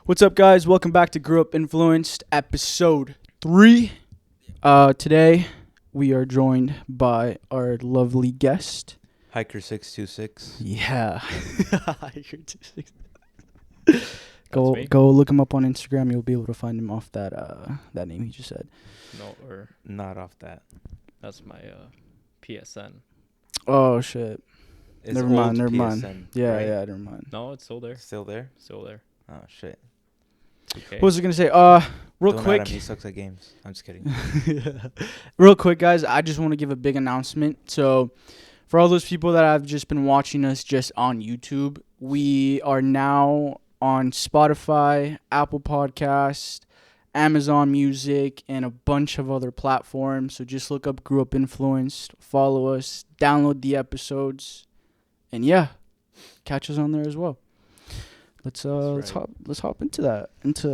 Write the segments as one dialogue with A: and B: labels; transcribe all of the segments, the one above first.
A: What's up, guys? Welcome back to Grew Up Influenced, episode 3. Today, we are joined by our lovely guest.
B: Hiker626.
A: Yeah. Hiker626. Go look him up on Instagram. You'll be able to find him off that name he just said.
B: No, or not off that.
C: That's my PSN.
A: Oh, shit.
B: It's
A: Never mind.
B: PSN,
A: Yeah,
B: right?
A: yeah, never mind.
C: No, it's still there.
B: Still there?
C: Still there.
B: Oh, shit.
C: Okay.
A: What was I going to say? Real
B: Don't
A: quick.
B: add him, he sucks at games. I'm just kidding.
A: Real quick, guys, I just want to give a big announcement. So, for all those people that have just been watching us just on YouTube, we are now on Spotify, Apple Podcast, Amazon Music, and a bunch of other platforms. So just look up Grew Up Influenced, follow us, download the episodes, and yeah, catch us on there as well. Let's hop into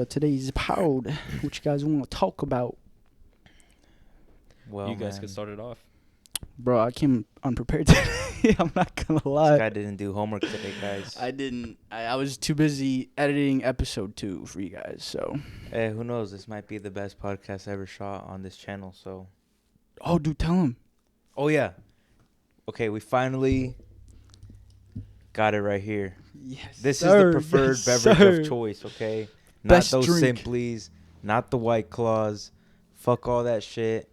A: today's pod. What you guys want to talk about?
B: Well,
C: you guys get started off.
A: Bro, I came unprepared today. I'm not gonna lie.
B: This guy didn't do homework today, guys.
A: I didn't. I was too busy editing episode 2 for you guys. So.
B: Hey, who knows? This might be the best podcast ever shot on this channel. So.
A: Oh, dude, tell him.
B: Oh yeah. Okay, we finally got it right here.
A: Yes.
B: This
A: sir.
B: is the preferred beverage of choice. Okay. Not
A: Best
B: those
A: drink.
B: Simplies, not the White Claws. Fuck all that shit.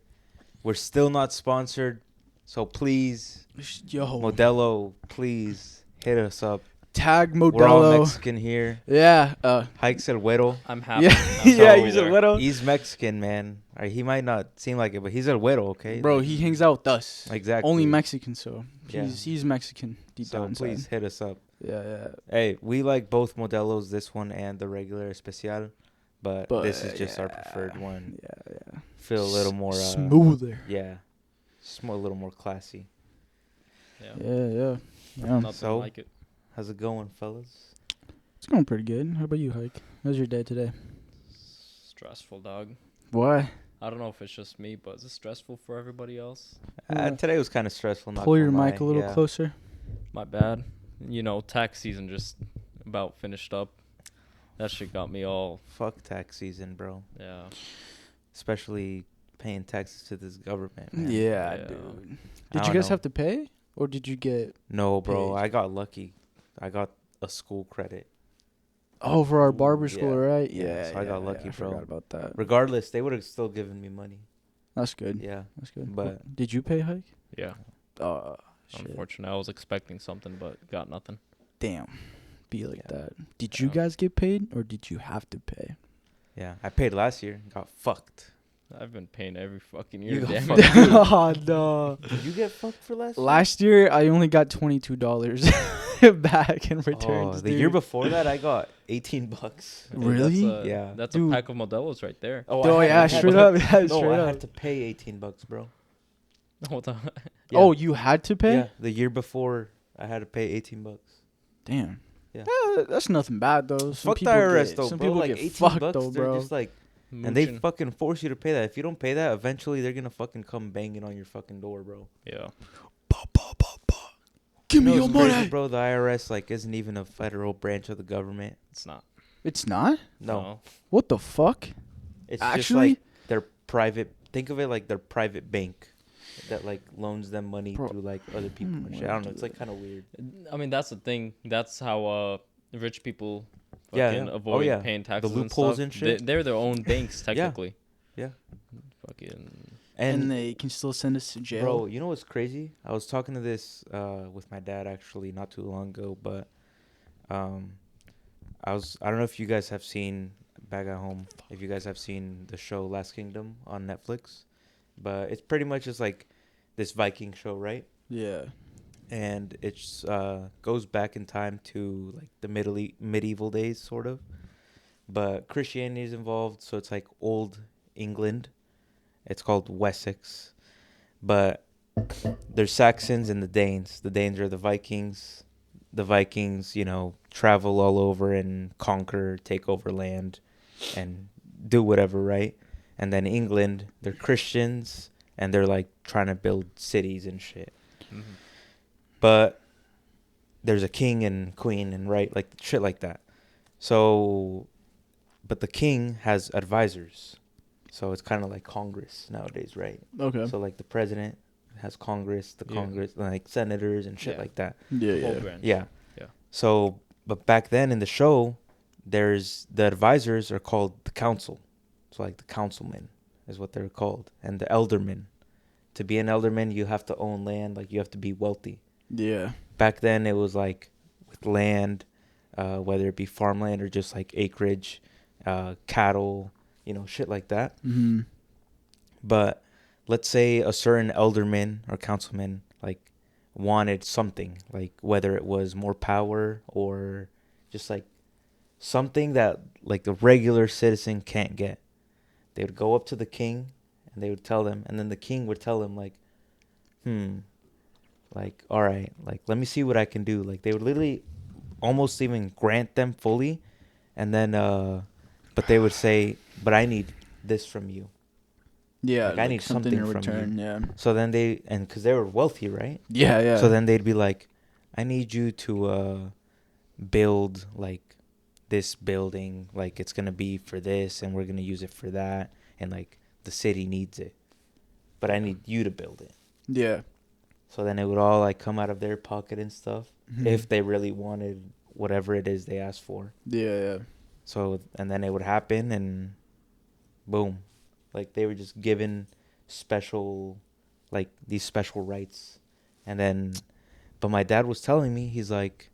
B: We're still not sponsored. So please,
A: Yo.
B: Modelo, please hit us up.
A: Tag
B: We're all
A: Modelo.
B: Mexican here.
A: Yeah.
B: Hayk el Güero.
C: I'm happy.
A: Yeah.
C: I'm
A: Yeah.
C: so
A: He's a
C: there.
A: little.
B: He's Mexican, man. He might not seem like it, but he's el Güero, okay?
A: Bro, he hangs out with us.
B: Exactly.
A: Only Mexican, so
B: Yeah.
A: he's Mexican deep
B: So
A: down inside.
B: please hit us up.
A: Yeah.
B: Hey, we like both Modelos, this one and the regular Especial, but this is just our preferred one.
A: Yeah.
B: Feel a little more
A: smoother.
B: Yeah, just a little more classy.
C: Yeah.
A: Yeah.
C: Nothing
B: So-
C: like it.
B: How's it going, fellas?
A: It's going pretty good. How about you, Hayk? How's your day today?
C: Stressful, dog.
A: Why?
C: I don't know if it's just me, but is it stressful for everybody else?
A: Yeah.
B: Today was kind of stressful. Not
A: Pull your
B: gonna
A: mic a
B: lie,
A: little
B: yeah.
A: closer.
C: My bad. You know, tax season just about finished up. That shit got me all.
B: Fuck tax season, bro.
C: Yeah.
B: Especially paying taxes to this government. Man.
A: Yeah,
C: Yeah.
A: dude.
B: I
A: Did you
B: don't
A: guys
B: know.
A: have to pay? Or did you get...
B: No, bro.
A: paid?
B: I got lucky. I got a school credit.
A: Oh, for our
B: Ooh,
A: barber school,
B: yeah.
A: right?
B: Yeah, so I got lucky,
A: I
B: bro.
A: forgot about that.
B: Regardless, they would have still given me money.
A: That's good.
B: Yeah.
A: That's good.
B: But-
A: Did you pay, Hayk?
C: Yeah.
A: Shit.
C: Unfortunately, I was expecting something, but got nothing.
A: Damn. Be like
B: Yeah.
A: that. Did you
C: Yeah.
A: guys get paid or did you have to pay?
B: Yeah. I paid last year. Got fucked.
C: I've been paying every fucking
B: You
C: year.
B: got
C: Damn
B: fucked.
C: it.
A: Oh, no.
B: Did you get fucked for last year?
A: Last year, I only got $22 back in returns.
B: Oh, the year before that, I got $18.
A: Really?
B: Yeah.
C: That's
A: Dude.
C: a pack of Modelos right there.
A: Oh,
B: I
A: yeah,
B: had
A: straight
B: to-
A: up. Yeah,
B: No,
A: straight
B: I
A: up.
B: had to pay $18, bro.
C: What the?
B: Yeah.
A: Oh, you had to pay?
B: Yeah, the year before, I had to pay $18.
A: Damn.
B: Yeah.
A: That's nothing bad, though. Some
B: Fuck the
A: people
B: IRS,
A: get,
B: though,
A: some
B: bro.
A: people
B: Like
A: get
B: 18
A: fucked,
B: bucks,
A: though,
B: they're
A: bro.
B: just like, and they
C: Mooching.
B: fucking force you to pay that. If you don't pay that, eventually they're gonna fucking come banging on your fucking door, bro.
C: Yeah.
A: Give me
B: You know
A: your
B: what's crazy,
A: money.
B: bro. The IRS like isn't even a federal branch of the government.
C: It's not.
A: It's not?
B: No,
A: What the fuck?
B: it's just
A: Actually?
B: like their private. Think of it like their private bank that like loans them money
A: Bro.
B: through like other people and shit. I don't know. It's like kind of weird.
C: I mean, that's the thing. That's how rich people
B: Yeah,
C: fucking
B: yeah.
C: avoid
B: Oh, yeah.
C: paying taxes.
B: loopholes
C: and
B: and
C: stuff.
B: shit.
C: They're their own banks, technically.
B: Yeah.
C: Fucking.
A: And they can still send us to jail.
B: Bro, you know what's crazy? I was talking to this with my dad actually not too long ago, but I don't know if you guys have seen back at home, if you guys have seen the show Last Kingdom on Netflix, but it's pretty much just like this Viking show, right?
A: Yeah.
B: And it's goes back in time to like the medieval days sort of. But Christianity is involved, so it's like old England. It's called Wessex. But there's Saxons and the Danes. The Danes are the Vikings. The Vikings, you know, travel all over and conquer, take over land, and do whatever, right? And then England, they're Christians, and they're like trying to build cities and shit.
C: Mhm.
B: But there's a king and queen and right, like shit like that. So, but the king has advisors. So it's kind of like Congress nowadays, right?
A: Okay.
B: So like the president has Congress, the
C: Yeah.
B: Congress, like senators and shit
C: Yeah.
B: like that.
A: Yeah,
C: The whole
A: yeah.
C: branch.
B: Yeah.
C: Yeah.
B: So, but back then in the show, there's the advisors are called the council. So like the councilmen is what they're called, and the eldermen. To be an elderman, you have to own land, like you have to be wealthy.
A: Yeah.
B: Back then, it was like with land, whether it be farmland or just like acreage, cattle, shit like that.
A: Mm-hmm.
B: But let's say a certain elderman or councilman like wanted something, like whether it was more power or just like something that like the regular citizen can't get. They would go up to the king and they would tell them, and then the king would tell them like, like, all right, like let me see what I can do. Like they would literally almost even grant them fully, and then but they would say, but I need this from you.
A: Yeah.
B: Like, I need something
A: in
B: from you.
A: return. Yeah.
B: So then and because they were wealthy, right?
A: Yeah. Yeah.
B: So then they'd be like, I need you to build like this building, like it's gonna be for this, and we're gonna use it for that, and like the city needs it, but I need you to build it.
A: Yeah.
B: So then it would all like come out of their pocket and stuff,
A: Mhm.
B: if they really wanted whatever it is they asked for.
A: Yeah. Yeah.
B: So and then it would happen, and boom, like they were just given special, like these special rights, and then, but my dad was telling me, he's like,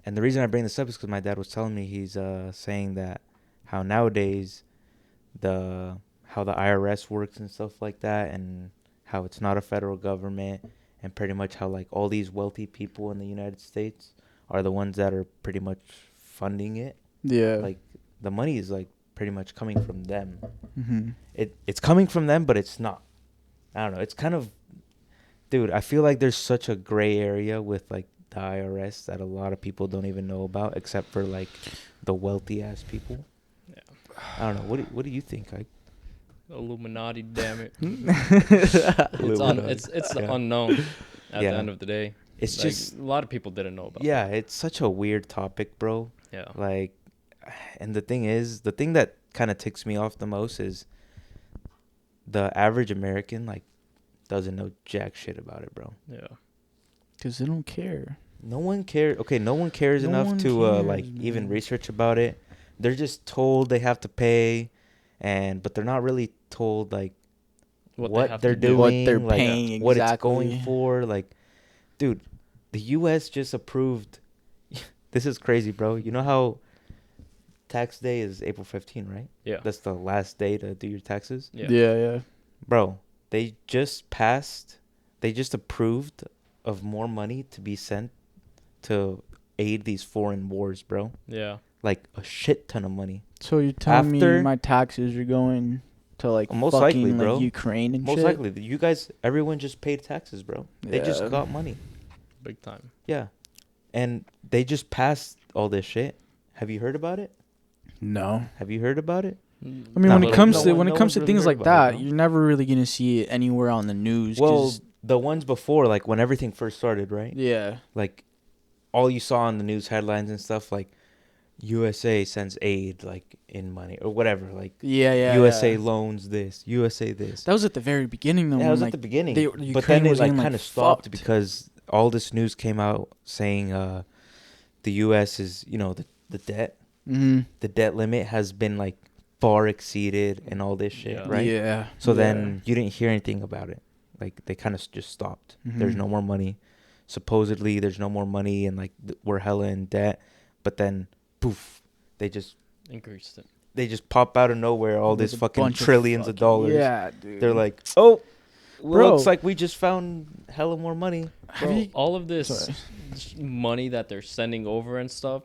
B: and the reason I bring this up is because my dad was telling me, he's saying that how nowadays how the IRS works and stuff like that, and how it's not a federal government, and pretty much how like all these wealthy people in the United States are the ones that are pretty much funding it.
A: Yeah.
B: Like the money is like pretty much coming from them.
A: Mm-hmm.
B: It's coming from them, but it's not. I don't know. It's kind of, dude, I feel like there's such a gray area with like the IRS that a lot of people don't even know about, except for like the wealthy ass people.
C: Yeah.
B: I don't know. What do you think?
C: Illuminati, damn it.
B: Illuminati.
C: It's
B: Yeah.
C: unknown at
B: Yeah.
C: the end of the day.
B: It's
C: Like,
B: just,
C: a lot of people didn't know about
B: yeah,
C: that.
B: it's such a weird topic, bro.
C: Yeah.
B: Like, and the thing that kind of ticks me off the most is the average American like doesn't know jack shit about it, bro.
C: Yeah.
A: Because they don't care.
B: No one cares. Okay, no one cares
A: No
B: enough
A: one
B: to
A: cares,
B: like even
A: man.
B: research about it. They're just told they have to pay, but they're not really told like what
C: have
B: they're
C: to do.
B: doing,
A: What they're
B: like
A: paying
B: what it's going
A: exactly.
B: for. Like, dude, the U.S. just approved. This is crazy, bro. You know how tax day is April 15, right?
C: Yeah.
B: That's the last day to do your taxes.
C: Yeah.
A: Yeah.
B: Bro, they just approved of more money to be sent to aid these foreign wars, bro.
C: Yeah.
B: Like a shit ton of money.
A: So you're telling me
B: After-
A: my taxes are going to like
B: Most
A: fucking
B: likely, bro.
A: like Ukraine and
B: Most
A: shit?
B: likely, you guys, everyone just paid taxes, bro. They just
A: Yeah.
B: got money.
C: Big time.
B: Yeah. And they just passed all this shit. Have you heard about it?
A: No.
B: Have you heard about it?
A: I mean,
B: Nah,
A: when
B: but
A: it comes
B: no
A: to
B: one-
A: when
B: no
A: it comes
B: one's
A: to
B: really
A: things
B: heard
A: like
B: about it,
A: that,
B: bro.
A: you're never really gonna see it anywhere on the news.
B: Well,
A: 'cause-
B: the ones before, like when everything first started, right?
A: yeah,
B: Like all you saw on the news headlines and stuff, like USA sends aid, like in money or whatever. Like
A: yeah.
B: USA loans this, USA this.
A: That was at the very beginning, though.
B: Yeah, it
A: when,
B: was
A: like,
B: at the beginning.
A: they-
B: But
A: Ukraine
B: then it
A: was
B: like
A: getting,
B: kind of stopped
A: fucked.
B: because all this news came out saying the U.S. is, the debt.
A: Mm-hmm.
B: The debt limit has been like far exceeded and all this shit,
C: Yeah.
B: right?
A: Yeah.
B: So
A: yeah.
B: then you didn't hear anything about it. Like they kind of just stopped. There's
A: Mhm.
B: no more money. Supposedly there's no more money and like we're hella in debt. But then poof, they just
C: Increased it.
B: pop out of nowhere all
A: With
B: this
A: a
B: fucking
A: bunch of
B: trillions of
A: fucking-
B: dollars.
A: Yeah, dude.
B: They're like, oh,
A: Bro.
B: looks like we just found hella more money.
A: Have
C: Bro,
A: you-
C: all of this
A: Sorry.
C: money that they're sending over and stuff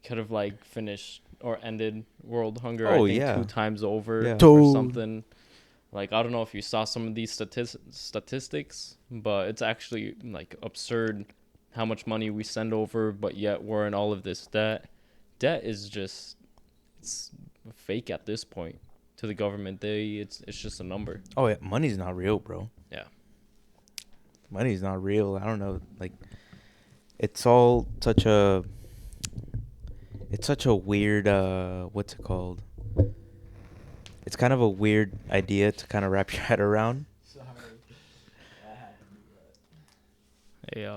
C: could have like finished or ended world hunger.
B: Oh,
C: I think
B: yeah.
C: 2 times over
B: Yeah.
C: or
A: Dude.
C: something. Like I don't know if you saw some of these statistics, but it's actually like absurd how much money we send over, but yet we're in all of this debt. Debt is just it's fake at this point, to the government. It's just a number.
B: Oh yeah, money's not real, bro.
C: Yeah.
B: Money's not real. I don't know. Like, it's all such a. It's such a weird. What's it called? It's kind of a weird idea to kind of wrap your head around.
C: Hey,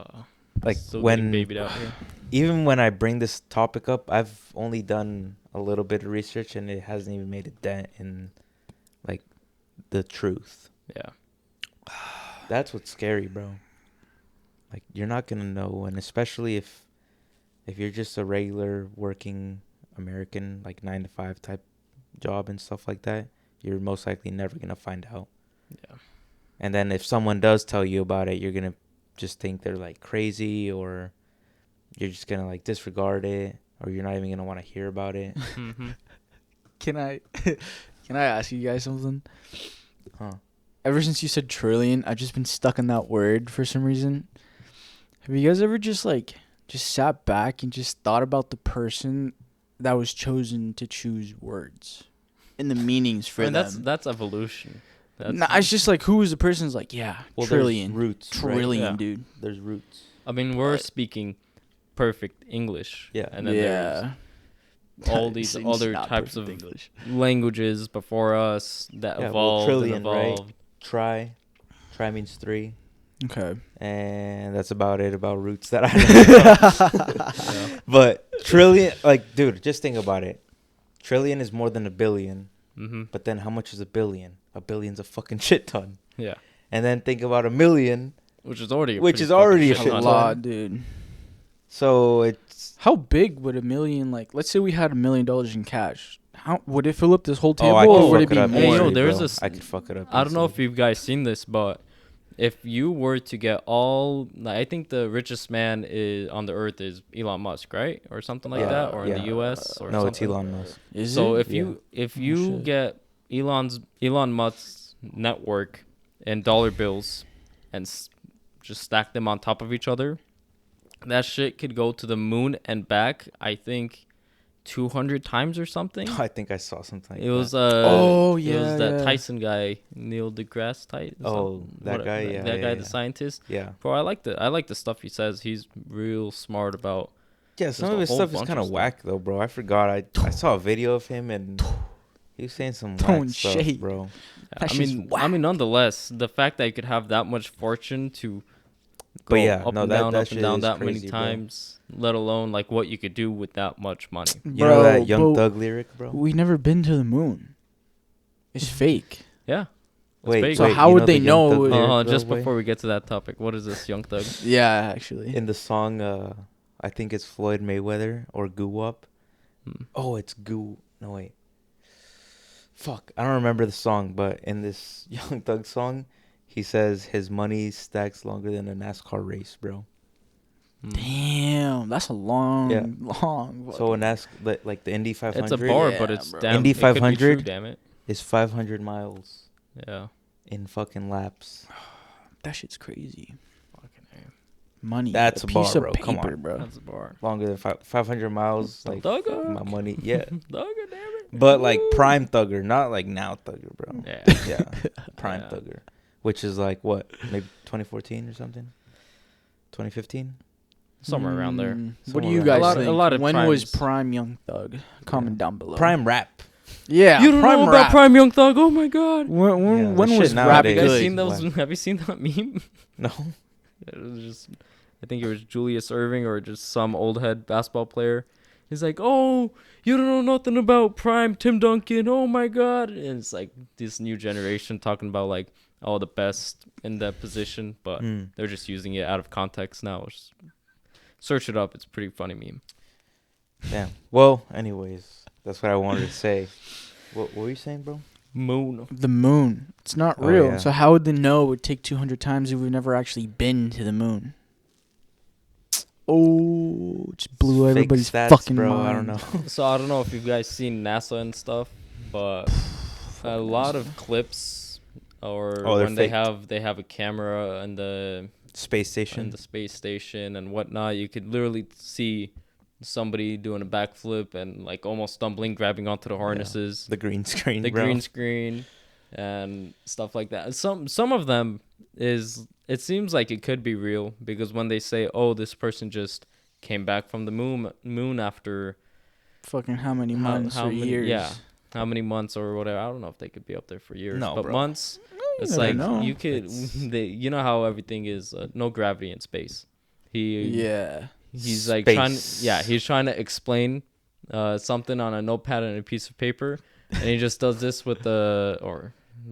B: Like
C: still
B: when,
C: getting babied out here.
B: even when I bring this topic up, I've only done a little bit of research and it hasn't even made a dent in, like, the truth.
C: Yeah.
B: That's what's scary, bro. Like, you're not gonna know, and especially if you're just a regular working American, like 9 to 5 type job and stuff like that, you're most likely never gonna find out.
C: Yeah.
B: And then if someone does tell you about it, you're gonna just think they're like crazy, or you're just gonna like disregard it, or you're not even gonna want to hear about it.
C: Mm-hmm.
A: Can I ask you guys something?
B: Huh?
A: Ever since you said trillion, I've just been stuck on that word for some reason. Have you guys ever just sat back and just thought about the person that was chosen to choose words and the meanings for them?
C: That's evolution.
A: Nah, it's just like, who was the person's like, yeah,
B: Well,
A: trillion,
B: there's roots,
A: trillion,
C: right? Yeah.
A: dude.
B: There's roots.
C: I mean, we're speaking perfect English.
B: Yeah.
C: And then
A: Yeah.
C: there's all these
A: It's
C: other
A: not
C: types
A: perfect
C: of
A: English.
C: languages before us that
B: Yeah, well,
C: evolved
B: trillion,
C: and
B: right?
C: evolved.
B: Try means 3,
A: Okay.
B: and that's about it about roots that I know.
C: Yeah.
B: But trillion, like, dude, just think about it. Trillion is more than a billion,
C: Mm-hmm.
B: but then how much is a billion? A billion's a fucking shit ton.
C: Yeah.
B: And then think about a million.
C: Which is already
B: a
A: A
B: shit ton.
A: lot, dude.
B: So it's
A: How big would $1 million, like, let's say we had $1 million in cash. How would it fill up this whole table,
B: I
A: or
B: could
A: would
B: fuck
A: it be
B: up
A: more?
C: Hey, yo,
B: easily,
C: there's
B: bro.
C: this-
B: I could fuck it up.
C: I don't know if
B: easily.
C: you guys seen this, but if you were to get all, like, I think the richest man is on the earth is Elon Musk, right, or something like
B: Yeah,
C: that, or in
B: yeah.
C: the U.S. or
B: No,
C: something.
B: it's Elon Musk.
A: Is
C: So
A: it?
C: if
A: Oh,
C: you
A: shit.
C: get Elon Musk's network and dollar bills and just stack them on top of each other, that shit could go to the moon and back. I think 200 times or something.
B: I think I saw something. Like
C: It was
A: Oh,
C: it was
A: yeah,
C: that
A: yeah.
C: Tyson guy, Neil deGrasse Tyson.
B: Oh, that guy, yeah,
C: that
B: yeah,
C: guy,
B: yeah.
C: the scientist.
B: Yeah.
C: Bro, I like the stuff he says. He's real smart about.
B: Yeah, some
C: Just
B: of
C: a
B: his
C: whole
B: stuff is
C: bunch
B: kind
C: of
B: of
C: stuff.
B: whack though, bro. I forgot. I saw a video of him and he was saying some
A: Throwing
B: whack stuff,
A: shade.
B: bro.
A: That
C: I
A: shit's
C: mean,
A: whack.
C: nonetheless, the fact that you could have that much fortune to go
B: But yeah,
C: up
B: no,
C: and
B: that-
C: down,
B: that
C: up
B: shit
C: and down
B: is
C: that
B: crazy,
C: many
B: bro.
C: times, let alone like what you could do with that much money.
B: You know that Young
A: but
B: Thug lyric, bro?
A: we never been to the moon. It's fake.
C: Yeah. It's
B: Wait,
C: fake.
A: So
B: wait,
A: how
B: you
A: would
B: know
A: they
B: the Young Thug
A: know?
B: lyric,
C: Just
B: though,
C: before we get to that topic, what is this, Young Thug?
A: Yeah, actually.
B: in the song, I think it's Floyd Mayweather or Goo Wop.
C: Hmm.
B: Oh, it's Goo. No, wait. Fuck, I don't remember the song, but in this Young Thug song, he says his money stacks longer than a NASCAR race, bro.
C: Hmm.
A: Damn, that's a long,
B: Yeah.
A: long.
B: So a like the Indy 500
C: It's a bar, but
A: Yeah,
C: it's
A: bro.
C: damn.
B: Indy
C: it could be
B: 500?
C: true, damn it.
B: is 500 miles
C: Yeah.
B: in fucking laps.
A: That shit's crazy.
C: Fucking A.
A: Money.
B: That's a bar,
A: piece of
B: bro.
A: paper,
B: Come on.
A: bro.
C: That's a bar.
B: Longer than 500 miles, like
C: Thugger.
B: my money. Yeah,
C: Thugger, damn it.
B: but like
C: Woo.
B: prime Thugger, not like now Thugger, bro.
C: Yeah.
B: Yeah, prime
C: Yeah.
B: Thugger, which is like what, maybe 2014 or something, 2015.
C: Somewhere around there.
A: What do
B: Somewhere
A: you
B: around
A: guys
C: there.
A: think?
C: A lot of
A: when was
C: primes.
A: Prime Young Thug? Comment down below.
B: Prime rap.
A: Yeah.
C: You don't
A: prime
C: know
A: rap.
C: about Prime Young Thug? Oh my god.
A: When,
B: Yeah,
A: when
B: that
A: was
B: shit
A: rap
B: nowadays
C: Have you guys
A: good?
C: seen those?
B: What?
C: Have you seen that meme?
B: No.
C: It was just, I think it was Julius Irving or just some old head basketball player. He's like, "Oh, you don't know nothing about Prime Tim Duncan. Oh my god!" And it's like this new generation talking about like, oh, the best in that position, but they're just using it out of context now. Just search it up; it's a pretty funny meme.
B: Damn. Well, anyways, that's what I wanted to say. What were you saying, bro?
C: Moon.
A: The moon. It's not
B: Oh,
A: real.
B: yeah.
A: So how would they know it would take 200 times if we've never actually been to the moon? Oh, just blew
B: Fake
A: everybody's
B: stats,
A: fucking
B: bro.
A: mind.
B: I don't know.
C: So I don't know if you guys seen NASA and stuff, but a lot of clips or
B: Oh, they're
C: when
B: faked.
C: they have a camera and the
B: Space station.
C: space station and whatnot, you could literally see somebody doing a backflip and like almost stumbling, grabbing onto the harnesses,
B: The green screen,
C: the
B: bro.
C: green screen, and stuff like that. Some of them is it seems like it could be real because when they say, "Oh, this person just came back from the moon after
A: Fucking how many months or
C: many,
A: years?
C: yeah, how many months or whatever." I don't know if they could be up there for years,
B: No,
C: but
B: bro.
C: months. It's
A: never
C: like
A: know.
C: you could, you know how everything is no gravity in space.
A: Yeah.
C: He's like trying,
B: Space.
C: he's trying to explain something on a notepad and a piece of paper, and he just does this with the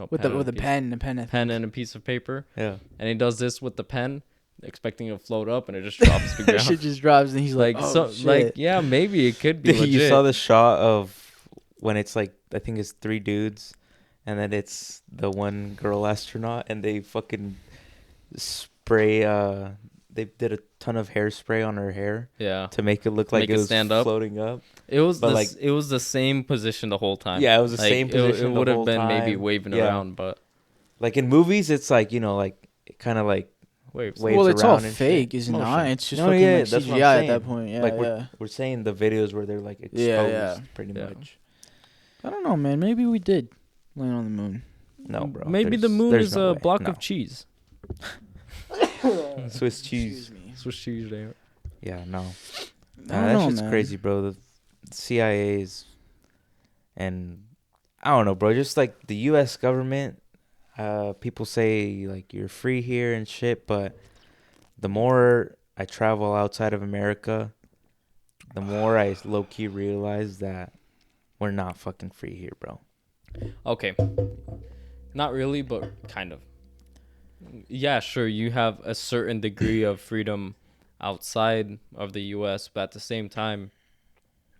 A: With the pen, I think.
C: pen and a piece of paper,
B: Yeah.
C: and he does this with the pen, expecting it to float up, and it just drops to the ground.
A: Shit just drops, and he's like, "Oh
C: so,
A: shit!"
C: like yeah, maybe it could be legit.
B: You saw the shot of when it's like I think it's 3 dudes, and then it's the one girl astronaut, and they fucking spray. They did a ton of hairspray on her hair.
C: Yeah,
B: To make it look like
C: make
B: it
C: it
B: was
C: stand up.
B: floating up.
C: It was
B: But, like-
C: it was the same position the whole time.
B: Yeah, it was the
C: Like,
B: same position.
C: It
B: the
C: would have
B: whole
C: been maybe
B: time.
C: waving
B: Yeah.
C: around, but
B: Like in movies, it's like like it kind of like
C: waves.
B: waves
A: Well, it's all
B: around and
A: fake,
B: shit.
A: is it
C: Motion.
A: not? It's just
B: No,
A: fucking
B: yeah,
A: like
B: that's what I'm
A: CGI at
B: saying.
A: that point. Yeah,
B: like
A: yeah.
B: we're saying the videos where they're like exposed,
A: Yeah.
B: pretty
C: Yeah.
B: much.
A: I don't know, man. Maybe we did land on the moon.
B: No, bro.
C: Maybe the moon
B: there's
C: is
B: no
C: a
B: way.
C: block
B: No.
C: of cheese.
B: Swiss cheese.
A: Excuse me.
C: Swiss cheese there.
B: Yeah, no.
A: I don't
B: That
A: know,
B: shit's
A: man.
B: crazy, bro. The CIA's and I don't know, bro. Just like the U.S. government, people say like you're free here and shit, but the more I travel outside of America, the more I low key realize that we're not fucking free here, bro.
C: Okay. Not really, but kind of. Yeah, sure, you have a certain degree of freedom outside of the U.S., but at the same time,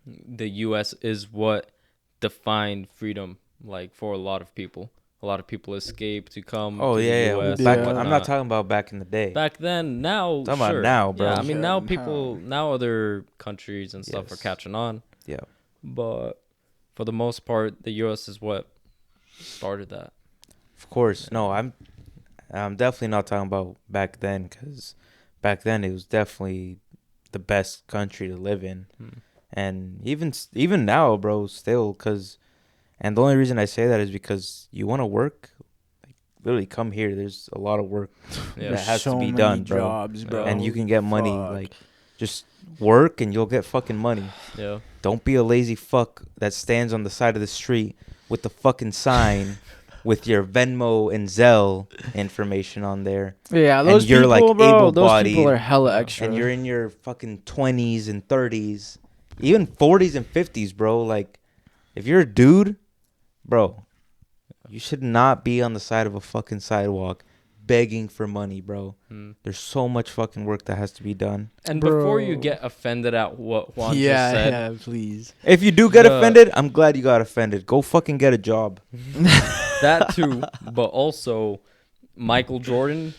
C: the U.S. is what defined freedom, like, for a lot of people. A lot of people escape to come
B: Oh
C: to
B: yeah,
C: the
B: yeah.
C: U.S.
A: Yeah.
B: Back,
C: and
B: I'm not
C: whatnot.
B: talking about back in the day.
C: Back then, now,
B: Talking about
C: sure.
B: now, bro.
C: Yeah, I mean, now
A: Yeah,
C: people,
A: now.
C: now other countries and stuff are
B: Yes.
C: catching on.
B: Yeah.
C: But for the most part, the U.S. is what started that.
B: Of course. No, I'm definitely not talking about back then, because back then it was definitely the best country to live in. And even now, bro, still, because, and the only reason I say that is because you want to work, like, literally come here. There's a lot of work
C: Yeah.
B: that has
A: so
B: to be
A: many
B: done, bro.
A: jobs, bro.
B: And you can get money,
A: Fuck.
B: like, just work and you'll get fucking money.
C: Yeah.
B: Don't be a lazy fuck that stands on the side of the street with the fucking sign with your Venmo and Zelle information on there.
A: Yeah, those
B: you're,
A: people,
B: like,
A: bro. Those
B: able-bodied,
A: people are hella extra.
B: And you're in your fucking 20s and 30s, even 40s and 50s, bro. Like, if you're a dude, bro, you should not be on the side of a fucking sidewalk begging for money, bro. There's so much fucking work that has to be done.
C: And before
A: Bro.
C: you get offended at what Juan
A: yeah,
C: just said,
A: yeah, please.
B: If you do get offended, I'm glad you got offended. Go fucking get a job.
C: that too, but also Michael Jordan,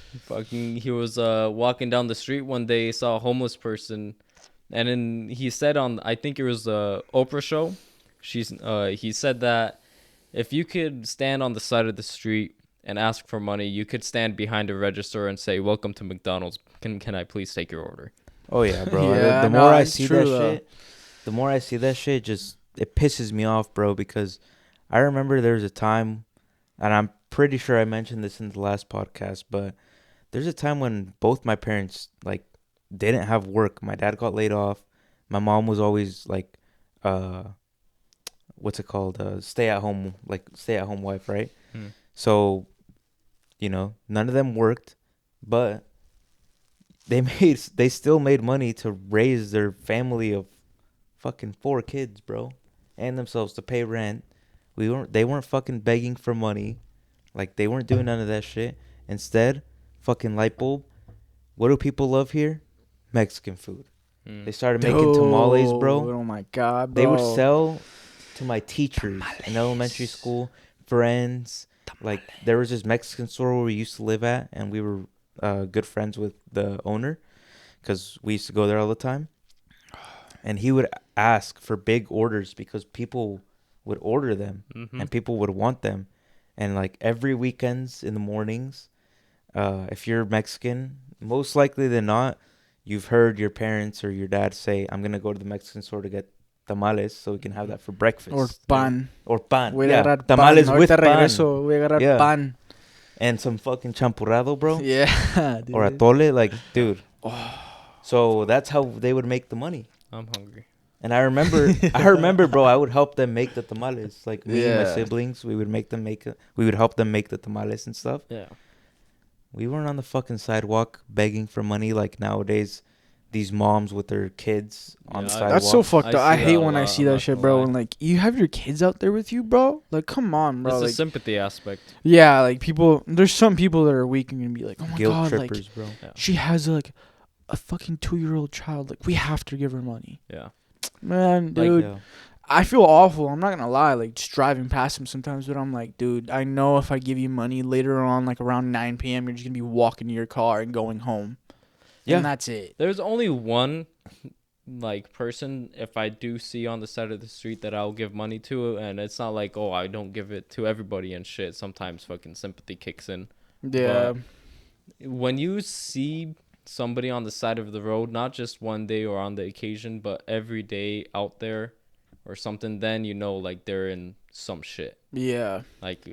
C: he was walking down the street one day, saw a homeless person, and then he said on, I think it was the Oprah show, he said that if you could stand on the side of the street and ask for money, you could stand behind a register and say, "Welcome to McDonald's. Can I please take your order?"
B: Oh yeah, bro.
A: Yeah,
B: the
A: no,
B: more I
A: it's
B: see
A: true,
B: that
A: though.
B: shit, the more I see that shit, just it pisses me off, bro. Because I remember there was a time, and I'm pretty sure I mentioned this in the last podcast, but there's a time when both my parents like didn't have work. My dad got laid off. My mom was always like, what's it called? Stay at home wife, right? So, none of them worked, but they still made money to raise their family of fucking 4 kids, bro, and themselves to pay rent. They weren't fucking begging for money. Like, they weren't doing none of that shit. Instead, fucking light bulb. What do people love here? Mexican food. They started making tamales, bro.
A: Oh my god, bro.
B: They would sell to my teachers in elementary school, friends. Like, there was this Mexican store where we used to live at, and we were good friends with the owner because we used to go there all the time. And he would ask for big orders because people would order them and people would want them. And, like, every weekends in the mornings, if you're Mexican, most likely than not, you've heard your parents or your dad say, I'm going to go to the Mexican store to get tamales so we can have that for breakfast.
A: Or pan.
B: Or pan.
A: Voy a
B: Yeah,
A: agarrar
B: tamales
A: pan.
B: with
A: Ahorita
B: pan.
A: regreso. Voy a agarrar
B: Yeah.
A: pan.
B: And some fucking champurrado, bro.
A: Yeah, dude.
B: Or atole. Like, dude.
A: Oh.
B: So that's how they would make the money.
C: I'm hungry.
B: And I remember, bro, I would help them make the tamales. Like, me and my
A: Yeah.
B: siblings, we would help them make the tamales and stuff.
C: Yeah.
B: We weren't on the fucking sidewalk begging for money like nowadays. These moms with their kids on the
C: Yeah,
B: sidewalk.
A: That's so fucked up. I
C: see
A: hate
C: that a
A: when I
C: lot,
A: see
C: I'm
A: that
C: not
A: shit,
C: gonna
A: bro.
C: lie.
A: And like, you have your kids out there with you, bro. Like, come on, bro.
C: It's
A: Like,
C: the sympathy aspect.
A: yeah, like people. There's some people that are weak and gonna be like, oh my
B: Guilt
A: god,
B: trippers,
A: like
B: bro.
C: Yeah.
A: she has like a fucking 2-year-old child. Like, we have to give her money,
C: Yeah.
A: man,
C: Like,
A: dude.
B: Yeah.
A: I feel awful. I'm not gonna lie. Like, just driving past him sometimes, but I'm like, dude, I know if I give you money later on, like around 9 p.m., you're just gonna be walking to your car and going home.
B: Yeah.
A: And that's it.
C: There's only one like person if I do see on the side of the street that I'll give money to, and it's not like, oh, I don't give it to everybody and shit. Sometimes fucking sympathy kicks in.
A: Yeah.
C: When you see somebody on the side of the road, not just one day or on the occasion, but every day out there or something, then you know like they're in some shit.
A: Yeah.
C: Like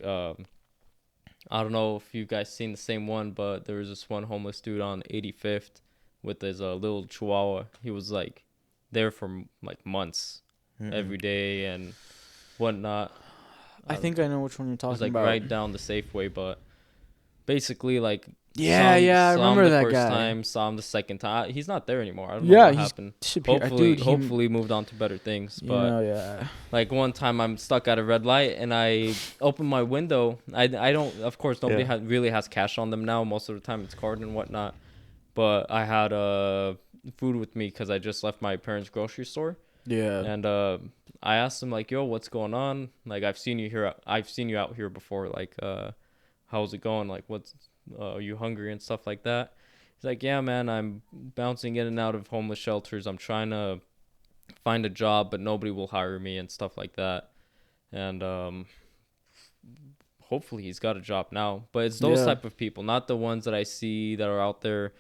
C: I don't know if you guys seen the same one, but there was this one homeless dude on 85th with his little chihuahua. He was like there for like months, every day and whatnot.
A: I think I know which one you're
C: It was
A: talking
C: like
A: about.
C: right down the Safeway, but basically like
A: Yeah, I
C: saw him
A: remember
C: the
A: that
C: first
A: guy.
C: time, saw him the second time. He's not there anymore. I don't know
A: Yeah,
C: what
A: he's
C: happened.
A: disappeared.
C: Hopefully,
A: Dude,
C: hopefully moved on to better things. But
A: yeah.
C: like one time, I'm stuck at a red light and I open my window. I don't. Of course, nobody really has cash on them now. Most of the time, it's card and whatnot. But I had food with me because I just left my parents' grocery store.
A: Yeah.
C: And I asked him like, "Yo, what's going on? Like, I've seen you here. I've seen you out here before. Like, how's it going? Like, what's are you hungry and stuff like that?" He's like, "Yeah, man, I'm bouncing in and out of homeless shelters. I'm trying to find a job, but nobody will hire me and stuff like that." And hopefully he's got a job now. But it's those type of people, not the ones that I see that are out there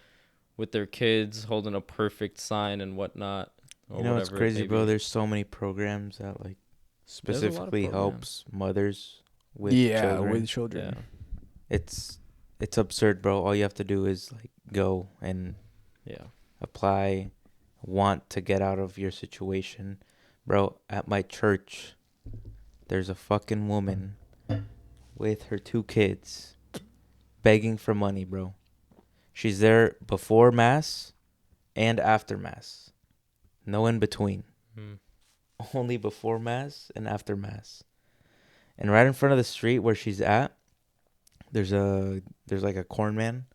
C: with their kids holding a perfect sign and whatnot.
B: You know, it's crazy, bro. There's so many programs that like specifically helps mothers with children.
A: with children.
C: Yeah.
B: It's absurd, bro. All you have to do is like go and apply, want to get out of your situation. Bro, at my church, there's a fucking woman with her 2 kids begging for money, bro. She's there before mass and after mass. No in between. Only before mass and after mass. And right in front of the street where she's at, there's like a corn man,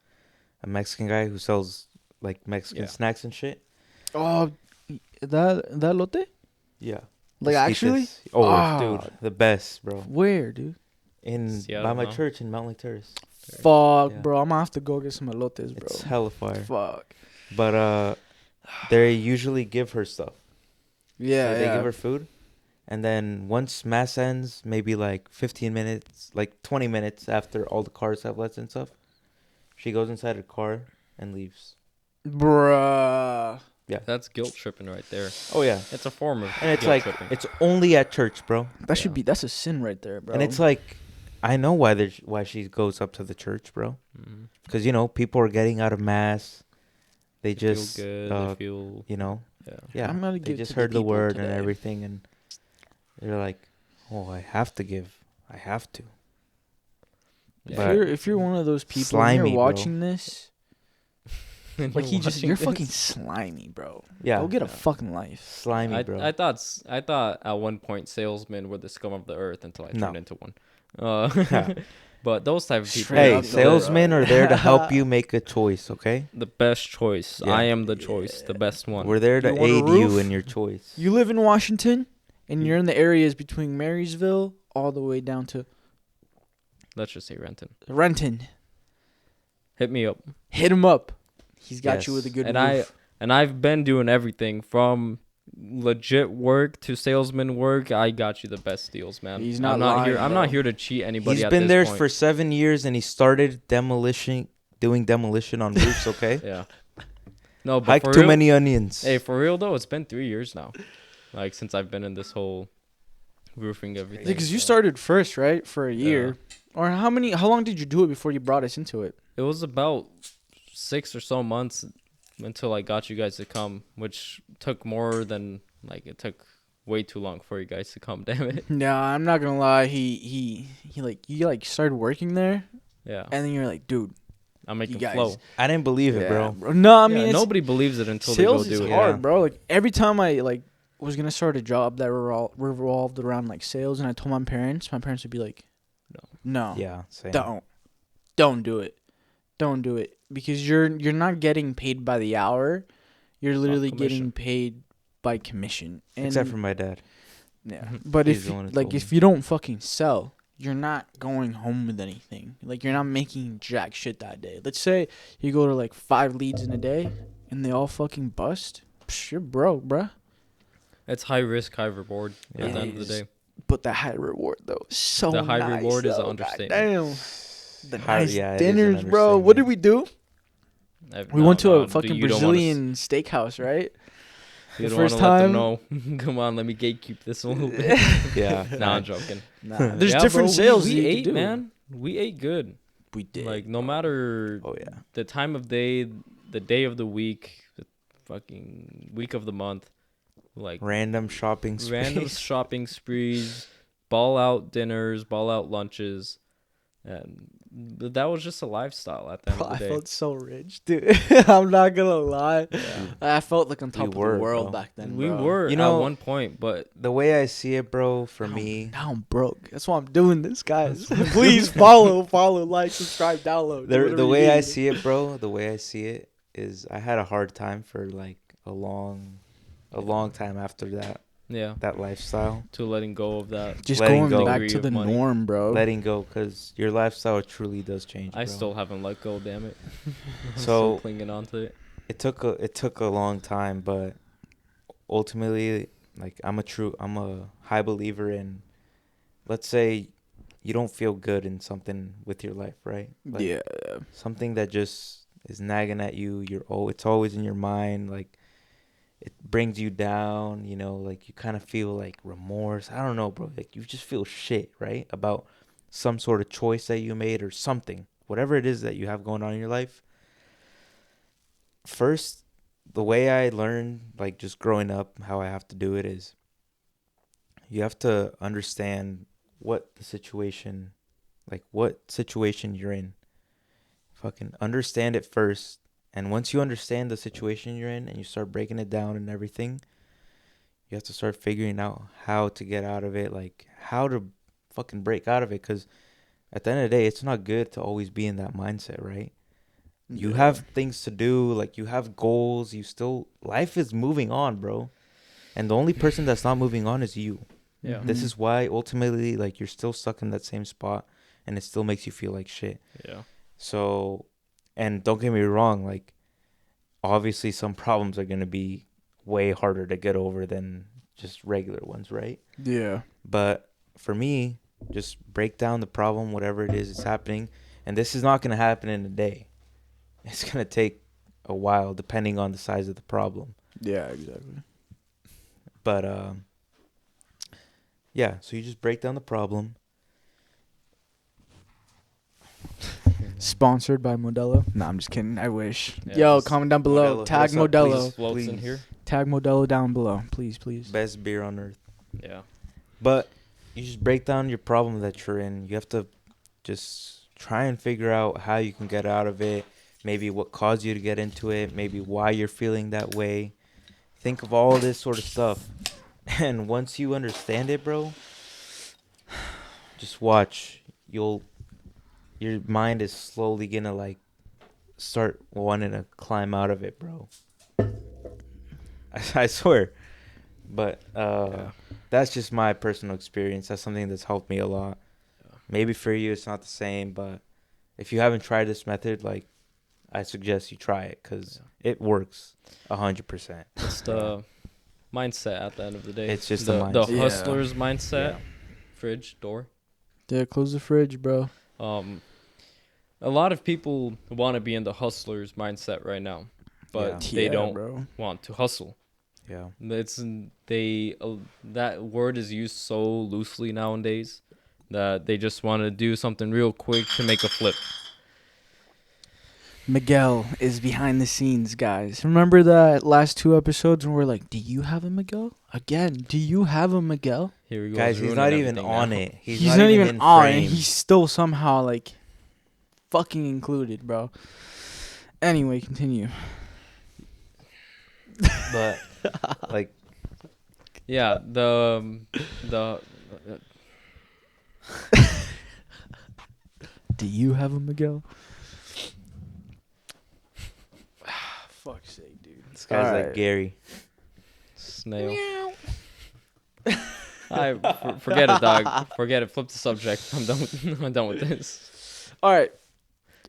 B: a Mexican guy who sells like Mexican snacks and shit.
A: Oh, that lote?
B: Yeah.
A: Like, actually?
B: Dude, the best, bro.
A: Where, dude?
C: Seattle,
B: By my church in Mount Lake Terrace.
A: Fuck,
B: Yeah.
A: bro. I'm gonna have to go get some elotes, bro.
B: It's hella fire.
A: Fuck.
B: But they usually give her stuff.
A: Yeah,
B: So they give her food. And then once mass ends, maybe like 15 minutes, like 20 minutes after all the cars have left and stuff, she goes inside her car and leaves.
A: Bruh.
B: Yeah.
C: That's guilt tripping right there.
B: Oh, yeah.
C: It's a form of
B: And it's
C: guilt
B: like,
C: tripping.
B: it's only at church, bro.
A: That's a sin right there, bro.
B: And it's like, I know why she goes up to the church, bro. Because, you know, people are getting out of mass. They just,
C: feel good. They feel,
B: you know,
C: yeah.
A: I'm gonna
B: they
A: give
B: just
A: to the
B: heard the
A: people
B: word
A: today.
B: and everything. And they're like, oh, I have to give. I have to.
A: If you're one of those people
B: Slimy,
A: and you're
B: bro.
A: watching this, like you're fucking slimy, bro.
B: Yeah.
A: Go get a fucking life.
B: Slimy, bro.
C: I thought at one point salesmen were the scum of the earth until I turned into one. But those type of people.
A: Straight
B: Hey,
A: up,
B: salesmen are there to help you make a choice, okay?
C: The best choice.
B: Yeah.
C: I am the choice. The best one.
B: We're there to
A: You want a
B: aid you
A: roof?
B: in your choice.
A: You live in Washington, and you're in the areas between Marysville all the way down to
C: Let's just say Renton.
A: Renton.
C: Hit me up.
A: Hit him up. He's got you with a good
C: And
A: roof.
C: I've been doing everything from legit work to salesman work. I got you the best deals, man.
A: He's not
C: I'm not
A: lying,
C: here. I'm
A: bro.
C: not here to cheat anybody.
B: He's
C: at
B: been
C: this
B: there
C: point.
B: for 7 years and he started doing demolition on roofs, okay?
C: Yeah. No, but
B: Hike
C: for
B: too
C: real,
B: many onions.
C: hey, for real though, it's been 3 years now, like since I've been in this whole roofing everything.
A: Because you
C: so-
A: started first, right? For a
C: Yeah.
A: year. Or how long did you do it before you brought us into it?
C: It was about 6 or so months until I got you guys to come, which took more than like it took way too long for you guys to come. Damn it.
A: No, I'm not gonna lie. He like you like started working there,
C: Yeah,
A: and then you're like, dude,
C: I'm making
A: guys-
C: flow.
B: I didn't believe it, bro.
A: No, I mean
C: Yeah,
A: it's,
C: nobody believes it until they
A: sales
C: go
A: is
C: do it.
A: hard,
B: Yeah.
A: bro. Like every time I like was gonna start a job that revolved around like sales, and I told my parents would be like, no,
B: Yeah, same.
A: don't do it, because you're not getting paid by the hour, you're literally
C: commission.
A: getting paid by commission. And
B: Except for my dad.
A: yeah, but
B: He's
A: if
B: the one who
A: like
B: told
A: if
B: me.
A: you don't fucking sell, you're not going home with anything. Like you're not making jack shit that day. Let's say you go to like 5 leads in a day, and they all fucking bust. Psh, you're broke, bruh.
C: It's high risk, high reward at
A: It
C: the end of the
A: is.
C: day.
A: But the high reward though, is so
C: The high
A: nice,
C: reward is an
A: though.
C: understatement.
A: Goddamn. The
B: High-
A: nice
B: yeah, it is an
A: dinners, bro. What did we do? We went to a fucking Brazilian steakhouse, right?
C: You
A: the
C: don't want
A: first
C: to let them
A: time-
C: know. Come on, let me gatekeep this a little bit.
B: Yeah.
C: Nah, I'm joking.
A: Nah, there's
C: Yeah,
A: different
C: bro,
A: sales
C: We
A: you
C: ate,
A: could do.
C: man. We ate good.
A: We did.
C: Like no matter
B: Oh yeah.
C: the time of day, the day of the week, the fucking week of the month, like
B: Random shopping
C: random
B: sprees.
C: shopping sprees, ball out dinners, ball out lunches, and that was just a lifestyle at the end
A: Bro,
C: of
A: I
C: the day.
A: felt so rich, dude. I'm not gonna lie.
C: Yeah.
A: I felt like on top of
B: were,
A: the world
B: bro.
A: back then.
C: We
A: bro.
C: were
B: You know-
C: at one point, but
B: The way I see it, bro, for
A: Now-
B: me,
A: now I'm broke. That's why I'm doing this, guys. Please follow, like, subscribe, download. do whatever
B: the
A: you
B: way I
A: need.
B: see it, bro, the way I see it is I had a hard time for like a long time after
C: yeah,
B: that lifestyle.
C: to letting go of that.
A: Just
B: letting
A: going
B: go.
A: back
C: Degree
A: to
C: of
A: the
C: money.
A: norm, bro.
B: Letting go, because your lifestyle truly does change.
C: I
B: bro.
C: still haven't let go. Damn it. I'm
B: So-
C: still clinging on to it.
B: it took a long time, but ultimately, like I'm a high believer in, let's say you don't feel good in something with your life, right? Like,
A: Yeah.
B: something that just is nagging at you. It's always in your mind. Like it brings you down. You know, like you kind of feel like remorse. I don't know, bro. Like you just feel shit, right? About some sort of choice that you made or something, whatever it is that you have going on in your life. First, the way I learned, like just growing up, how I have to do it is you have to understand what situation you're in. Fucking understand it first. And once you understand the situation you're in and you start breaking it down and everything, you have to start figuring out how to get out of it, like how to fucking break out of it. Because at the end of the day, it's not good to always be in that mindset, right? You
A: Yeah.
B: have things to do, like you have goals. Life is moving on, bro. And the only person that's not moving on is you.
C: Yeah.
A: Mhm.
B: This is why ultimately, like, you're still stuck in that same spot and it still makes you feel like shit.
C: Yeah.
B: So, and don't get me wrong, like, obviously some problems are going to be way harder to get over than just regular ones, right?
A: Yeah.
B: But for me, just break down the problem, whatever it is that's happening. And this is not going to happen in a day. It's going to take a while depending on the size of the problem.
A: Yeah, exactly.
B: But, yeah, so you just break down the problem.
A: Sponsored by Modelo. No, I'm just kidding. I wish.
C: Yeah,
A: Yo,
C: just
A: comment down below.
B: Modelo,
A: Tag
B: hit us up,
A: Modelo.
B: please.
C: Floats in
B: Please.
C: here.
A: Tag Modelo down below. Please, please.
B: Best beer on earth.
C: Yeah.
B: But you just break down your problem that you're in. You have to just try and figure out how you can get out of it. Maybe what caused you to get into it. Maybe why you're feeling that way. Think of all this sort of stuff. And once you understand it, bro, just watch. Your mind is slowly gonna like start wanting to climb out of it, bro. I swear. But that's just my personal experience. That's something that's helped me a lot. Maybe for you it's not the same, but if you haven't tried this method, like, I suggest you try it because it works 100%.
C: It's the mindset at the end of the day.
B: It's just
C: the
B: the mindset.
A: Yeah.
C: hustler's mindset.
B: Yeah.
C: Fridge door.
A: Yeah, close the fridge, bro.
C: A lot of people want to be in the hustler's mindset right now. but
B: Yeah.
C: they don't
A: bro.
C: want to hustle.
B: Yeah.
C: That word is used so loosely nowadays that they just want to do something real quick to make a flip.
A: Miguel is behind the scenes, guys. Remember that last 2 episodes when we're like, do you have a Miguel? Again, do you have a Miguel?
C: Here we go.
B: Guys, he's not even on it.
A: He's not even
B: in
A: on,
B: frame.
A: and he's still somehow like fucking included, bro. Anyway, continue.
B: But like,
C: Yeah, the
A: Do you have a Miguel? Fuck's sake, dude.
B: this guy's
A: Alright.
B: like Gary.
C: snail. Forget it, dog. Forget it. Flip the subject. I'm done with I'm done with this.
A: All right.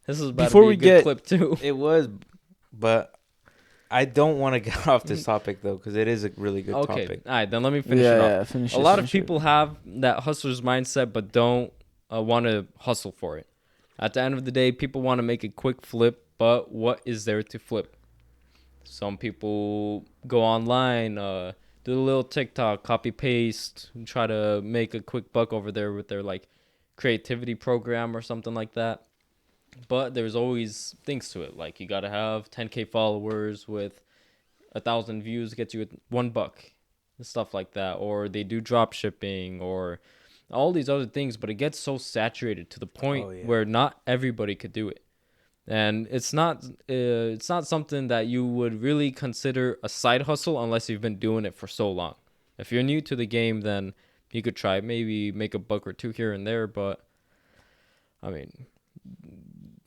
C: This is about
A: Before
C: to be
A: we
C: a good
A: get-
C: clip too.
B: It was, but I don't want to get off this topic though, because it is a really good
C: Okay,
B: topic.
C: all right, then let me finish it off.
A: Yeah, finish
C: A lot of people have that hustler's mindset, but don't want to hustle for it. At the end of the day, people want to make a quick flip, but what is there to flip? Some people go online, do a little TikTok, copy paste, and try to make a quick buck over there with their like creativity program or something like that. But there's always things to it. Like you gotta have 10K followers with 1,000 views gets you $1 and stuff like that. Or they do drop shipping or all these other things. But it gets so saturated to the point where not everybody could do it. And it's not something that you would really consider a side hustle unless you've been doing it for so long. If you're new to the game, then you could try maybe make $1 or $2 here and there. But I mean,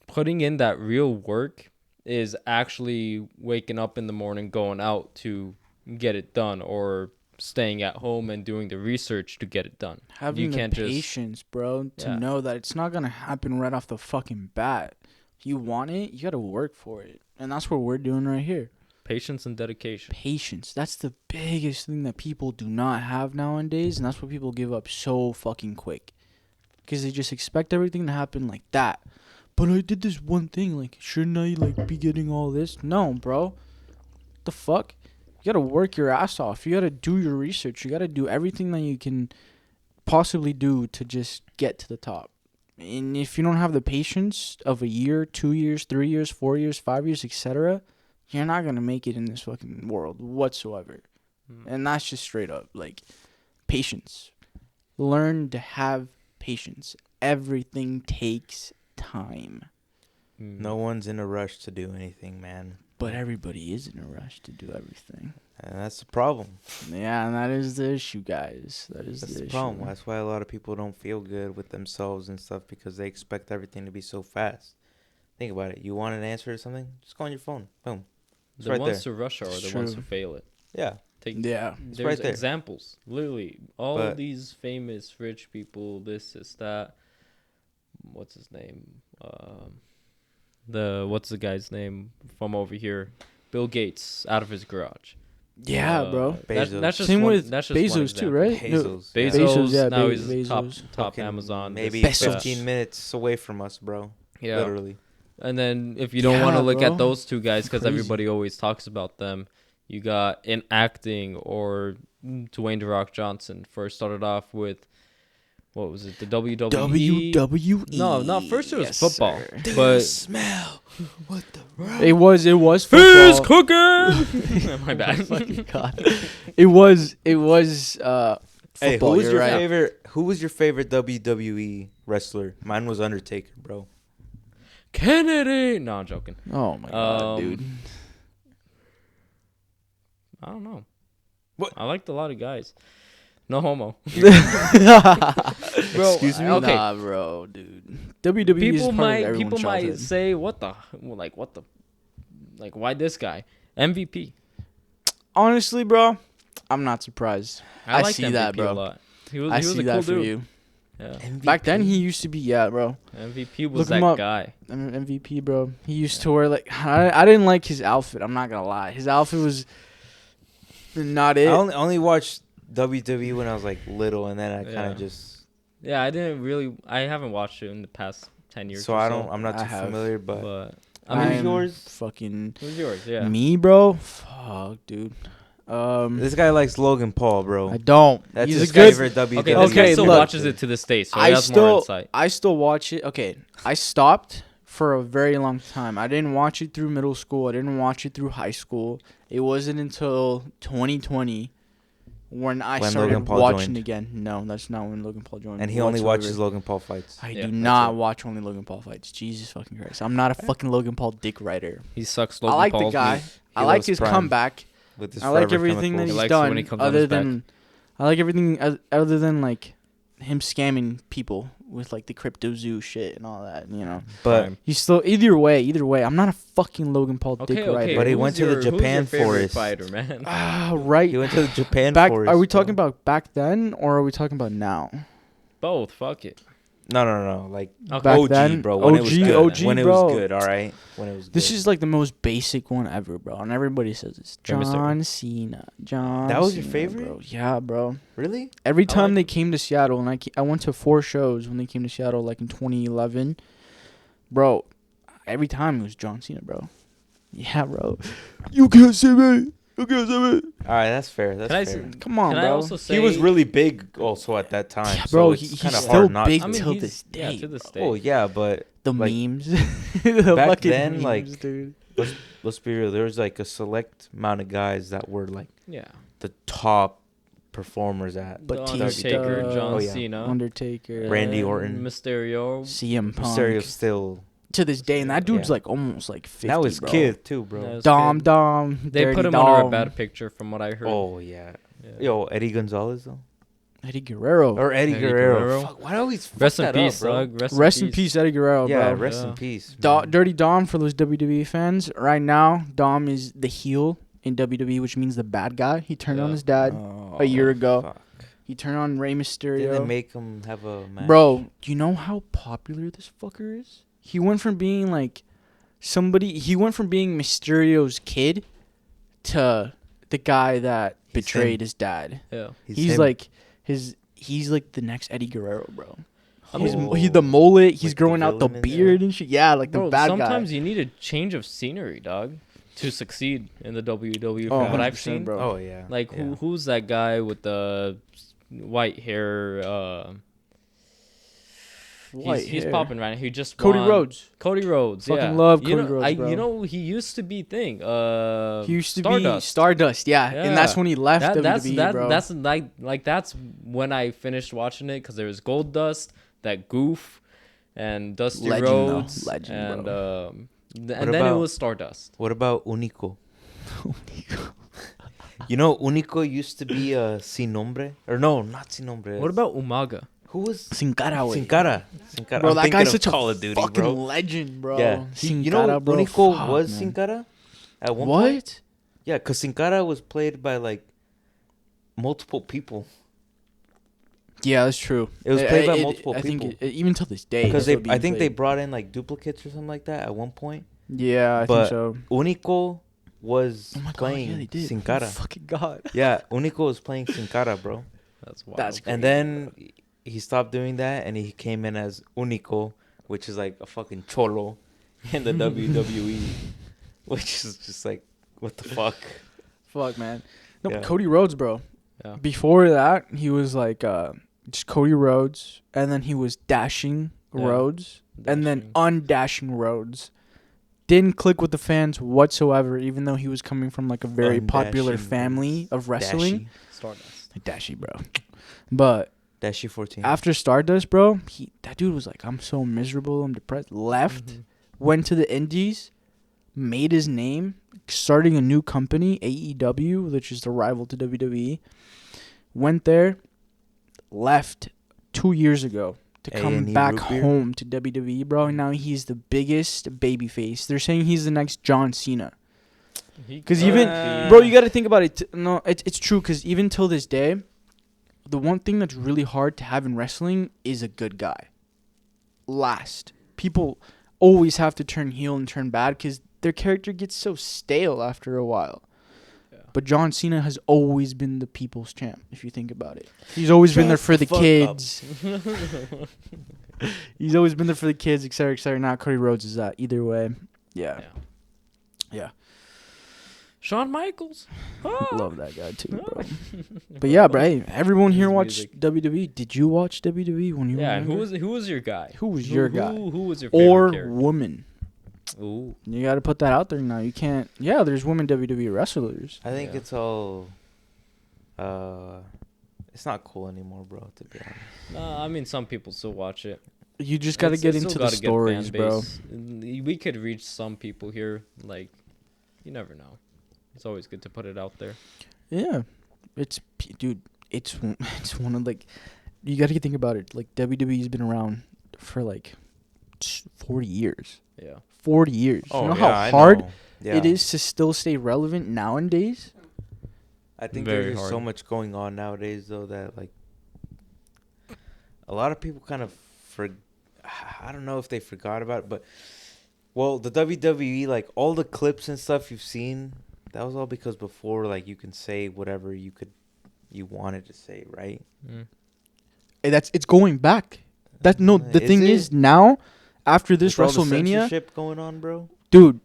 C: putting in that real work is actually waking up in the morning, going out to get it done, or staying at home and doing the research to get it done.
A: Having
C: You can't
A: the patience, bro, to
C: Yeah.
A: know that it's not gonna happen right off the fucking bat. If you want it, you gotta work for it, and that's what we're doing right here.
C: Patience and dedication.
A: Patience. That's the biggest thing that people do not have nowadays, and that's why people give up so fucking quick, because they just expect everything to happen like that. But I did this one thing, like, shouldn't I like be getting all this? No, bro. The fuck? You gotta work your ass off. You gotta do your research. You gotta do everything that you can possibly do to just get to the top. And if you don't have the patience of a year, 2 years, 3 years, 4 years, 5 years, etc., you're not gonna make it in this fucking world whatsoever. And that's just straight up like patience. Learn to have patience. Everything takes time.
B: No one's in a rush to do anything, man.
A: But everybody is in a rush to do everything.
B: And that's the problem.
A: Yeah, and that is the issue, guys.
B: That's
A: the
B: the
A: issue.
B: problem. That's why a lot of people don't feel good with themselves and stuff, because they expect everything to be so fast. Think about it. You want an answer to something? Just go on your phone. Boom. It's
C: The
B: right
C: ones
B: there.
C: to rush are
A: It's
C: the ones
A: true.
C: who fail it.
B: Yeah.
A: Yeah.
B: It's
C: There's
B: right there.
C: examples. Literally, all
B: But-
C: these famous rich people, this is that. What's his name? What's the guy's name from over here? Bill Gates out of his garage.
A: Yeah, bro.
B: Bezos.
C: That's just
A: Same
C: one,
A: with
C: that's just one
A: Bezos too,
C: example.
A: right? No,
B: Bezos.
C: Bezos,
A: Bezos, yeah,
C: now
A: Bezos.
C: he's top
B: Fucking
C: Amazon.
B: Maybe
C: this, that.
B: 15 minutes away from us, bro.
C: Yeah.
B: Literally.
C: And then if you don't want to
A: Yeah,
C: look
A: bro.
C: at those two guys, because
A: Crazy.
C: everybody always talks about them, you got in acting or Dwayne The Rock Johnson. First started off with, what was it, the WWE?
A: WWE.
C: No, not first. It was
A: Yes,
C: football,
A: sir.
C: but
B: Smell what the
A: It was
C: Fish
A: football.
C: cooking. My bad.
A: Fucking God. It was football.
B: Hey, who was
A: you're
B: your
A: right.
B: favorite? Who was your favorite WWE wrestler? Mine was Undertaker, bro.
C: Kennedy. No, I'm joking.
A: Oh my God, dude.
C: I don't know.
B: What?
C: I liked a lot of guys. No homo.
A: Bro,
B: Excuse me?
C: Okay.
A: Nah, bro, dude. WWE is
C: People
A: part of
C: might
A: everyone's childhood.
C: say what the why this guy MVP.
A: Honestly, bro, I'm not surprised. I
C: liked
A: see
C: MVP
A: that, bro.
C: a lot. He was
A: I
C: a
A: see
C: cool
A: that for
C: dude.
A: you.
C: Yeah.
A: Back then, he used to be, bro.
C: MVP was
A: Look him
C: that
A: up.
C: guy.
A: I mean, MVP, bro. He used to wear like I didn't like his outfit. I'm not gonna lie. His outfit was not
B: I
A: it.
B: only watched WWE when I was like little, and then I kind
C: Yeah.
B: of just.
C: Yeah, I haven't watched it in the past 10 years.
B: So
C: or
B: I'm not
A: I
B: too
A: have.
B: familiar, but
C: but I
B: Who's yours?
A: Fucking
C: Who's yours? Yeah.
A: me, bro. Fuck, dude.
B: This guy likes Logan Paul, bro.
A: I don't.
B: That's
A: He's
B: his
A: a good.
B: favorite WWE.
C: Okay, this guy
A: Okay,
C: still
A: look.
C: watches it to this day, so he has more insight.
A: I still watch it. Okay, I stopped for a very long time. I didn't watch it through middle school. I didn't watch it through high school. It wasn't until 2020 when I
B: When
A: started
B: Logan Paul
A: watching
B: joined.
A: again. No, that's not when Logan Paul joined.
B: And he only
A: whatsoever.
B: watches Logan Paul fights.
A: I
C: Yeah,
A: do
C: that's
A: not
B: it.
A: watch only Logan Paul fights. Jesus fucking Christ. I'm not a fucking Logan Paul dick writer.
C: He sucks.
A: I
C: Logan
A: like
C: Paul's
A: the guy.
C: meat.
A: I like
B: loves
A: his
B: Prime
A: comeback.
B: With his
A: I like
B: forever
A: everything that
B: chemicals.
A: he's
C: He likes it
A: done.
C: when he comes on
A: Other
C: his back.
A: than, I like everything other than like him scamming people with like the crypto zoo shit and all that. You know,
B: But
C: Prime.
A: he's still either way. I'm not a fucking Logan Paul dick
C: Okay,
A: writer.
C: okay.
B: But he
C: who's
B: went to the
C: your- who's your
B: Japan
C: favorite
B: forest.
C: fighter, man.
A: Ah, right.
B: he went to the Japan
A: Back.
B: forest.
A: Are we talking
B: bro.
A: about back then or are we talking about now?
C: Both. Fuck it.
B: No. Like
C: Okay.
A: Back
B: OG,
A: then?
B: bro. When it was
A: OG,
B: good.
A: OG,
B: when it
A: bro.
B: was good. All right. When it was good.
A: This is like the most basic one ever, bro. And everybody says it's
C: Rey Mysterio.
A: John Cena. John.
B: That was your
A: Cena,
B: favorite?
A: bro. Yeah, bro.
B: really.
A: Every time
C: like
A: they
C: it.
A: came to Seattle, and I went to 4 shows when they came to Seattle, like in 2011, bro. Every time it was John Cena, bro. Yeah, bro. You can't say me. You can't say me.
B: All right, that's fair. That's
C: Can I
B: fair.
C: s-
A: Come on,
C: Can
A: bro.
C: I also say
B: He was really big also at that time.
A: Yeah,
B: so
A: bro.
B: it's
A: He's
B: kinda
A: still
B: hard not
A: big
B: to.
A: till
C: he's-
A: this day.
C: Yeah, to this day.
B: Oh yeah, but
A: The
B: like,
A: memes. The
B: back
A: fucking
B: then,
A: memes,
B: like,
A: dude.
B: let's be real. There was like a select amount of guys that were like
C: Yeah.
B: the top performers at
C: The
A: Batista,
C: Undertaker, John
B: Oh, yeah.
C: Cena,
A: Undertaker,
B: Randy
C: and
B: Orton.
C: Mysterio.
A: CM Punk.
B: Mysterio's still.
A: To this day, and that dude's
B: Yeah.
A: like almost like 50,
B: That was
A: bro.
B: kid too, bro.
C: That was
A: Dom,
C: kid.
A: Dom.
C: They
A: Dirty
C: put him
A: Dom.
C: under a bad picture, from what I heard.
B: Oh yeah.
C: Yeah.
B: Yo, Eddie Gonzalez though,
A: Eddie Guerrero.
B: or Eddie
C: Eddie
B: Guerrero.
C: Guerrero.
B: Fuck, why do I always fuck
C: Rest in
B: that
C: peace,
B: up, bro?
C: dog.
A: Rest in peace, Eddie Guerrero,
B: Yeah,
A: bro.
B: rest in
C: Yeah.
B: peace. man.
A: Dirty Dom for those WWE fans. Right now, Dom is the heel in WWE, which means the bad guy. He turned on
C: Yeah.
A: his dad
B: Oh,
A: a year ago.
B: fuck.
A: He turned on Rey
B: Didn't
A: Mysterio.
B: they make him have a match?
A: Bro, do you know how popular this fucker is? He went from being like he went from being Mysterio's kid to the guy that
B: He's
A: betrayed
B: him.
A: his dad.
C: Yeah.
A: He's
B: him.
A: like he's like the next Eddie Guerrero, bro.
C: I
A: He's
C: mean,
A: the mullet. He's
B: Like the
A: growing out the
B: villain in
A: beard and shit. Yeah, like the
C: bro,
A: bad
C: sometimes
A: guy.
C: you need a change of scenery, dog, to succeed in the WWE.
A: Oh,
C: From what I've
A: 100%,
C: seen,
A: bro.
B: Oh yeah.
C: like
B: yeah.
C: who's that guy with the white hair? He's
A: hair.
C: popping right now. He just
A: Cody
C: won.
A: Rhodes.
C: Cody Rhodes.
A: Fucking
C: yeah.
A: love
C: You
A: Cody
C: know,
A: Rhodes, bro.
C: You know, he used to be thing.
A: He used to
C: Stardust.
A: be Stardust, yeah. And that's
C: Yeah.
A: when he left
C: That's
A: WWE, bro.
C: that's like that's when I finished watching it, because there was Gold Dust, that Goof, and Dusty
A: Legend, though.
C: Rhodes,
A: Legend,
C: and
A: bro.
C: and then it
B: about-
C: was Stardust.
B: What about Unico? You know, Unico used to be a Sin Nombre, or no, not Sin Nombre.
C: What about Umaga?
B: who was
A: Sin Cara, güey.
B: Sin Cara? Sin Cara.
A: Bro,
B: I'm
A: that
B: thinking
A: guy's
B: of
A: such a
B: Call of Duty,
A: fucking
B: bro.
A: legend, bro.
B: Yeah,
A: Sin
B: you know,
A: Cara, bro.
B: Unico
A: Fuck,
B: was
A: man.
B: Sin Cara at one point.
A: What?
B: Yeah, because Sin Cara was played by like multiple people.
A: Yeah, that's true.
B: It was played by multiple
A: I
B: people.
A: think even till this day.
B: Because
A: it's still
B: I
A: being
B: think they
A: played.
B: brought in like duplicates or something like that at one point.
A: Yeah, I
B: but-
A: think so.
B: Unico was
A: Oh my
B: playing
A: god, yeah, they did.
B: Sin
A: Oh
B: Cara.
A: fucking god.
B: Yeah, Unico was playing Sin Cara, bro.
C: That's wild.
A: That's
B: And
A: crazy,
B: then he stopped doing that and he came in as Unico, which is like a fucking cholo in the WWE, which is just like, what the fuck?
A: Fuck, man. No,
B: Yeah.
A: Cody Rhodes, bro.
C: Yeah.
A: Before that, he was like just Cody Rhodes, and then he was Dashing
C: Yeah.
A: Rhodes, and then
C: Dashing.
A: Undashing Rhodes. Didn't click with the fans whatsoever, even though he was coming from like a very popular
B: Undashing
A: family
B: Rhodes.
A: of wrestling.
C: Stardust.
A: Dashy, bro. But
B: Dashy 14.
A: after Stardust, bro, that dude was like, I'm so miserable, I'm depressed. Left,
C: Mhm.
A: went to the Indies, made his name, starting a new company, AEW, which is the rival to WWE. Went there, left 2 years ago to come
B: A&E
A: back
B: root beer?
A: home to WWE, bro. And now he's the biggest babyface. They're saying he's the next John Cena. Because even, bro, you got to think about it. No, it's true. Because even till this day, the one thing that's really hard to have in wrestling is a good guy. Last, people always have to turn heel and turn bad because their character gets so stale after a while.
C: Yeah.
A: But John Cena has always been the people's champ. If you think about it, he's always been there for the
B: fuck up.
A: kids. He's always been there for the kids, etc., etc. Now Cody Rhodes is that. Either way, Yeah. Yeah.
C: Shawn Michaels.
A: Love that guy too, bro. But yeah, bro. Hey, everyone here
C: His
A: watched
C: music.
A: WWE. Did you watch WWE when you were
C: Yeah, and
A: younger?
C: who was your guy?
A: Who was your guy?
C: Who was your favorite
A: Or
C: character?
A: woman?
C: Ooh.
A: You got to put that out there now. You can't. Yeah, there's women WWE wrestlers.
B: I think
C: Yeah.
B: it's all. It's not cool anymore, bro. To be honest.
C: I mean, some people still watch it.
A: You just got to
C: It's
A: get
C: still
A: into the
C: got a good fan
A: stories, bro.
C: base. We could reach some people here. Like, you never know. It's always good to put it out there.
A: Yeah, dude. It's one of like, you got to think about it. Like WWE's been around for like 40 years.
C: Yeah.
A: 40 years.
B: Oh,
A: you know
B: yeah,
A: how
B: I
A: hard
B: know. Yeah.
A: it is to still stay relevant nowadays?
B: I think
C: Very
B: there's just so
C: hard.
B: much going on nowadays, though, that like a lot of people kind of I don't know if they forgot about it, but well, the WWE, like all the clips and stuff you've seen, that was all because before, like, you can say whatever you wanted to say, right?
C: Mm.
A: Hey, it's going back. That no, the
B: Is
A: thing
B: it?
A: is now after this
B: With all the
A: WrestleMania,
B: censorship going on, bro.
A: dude,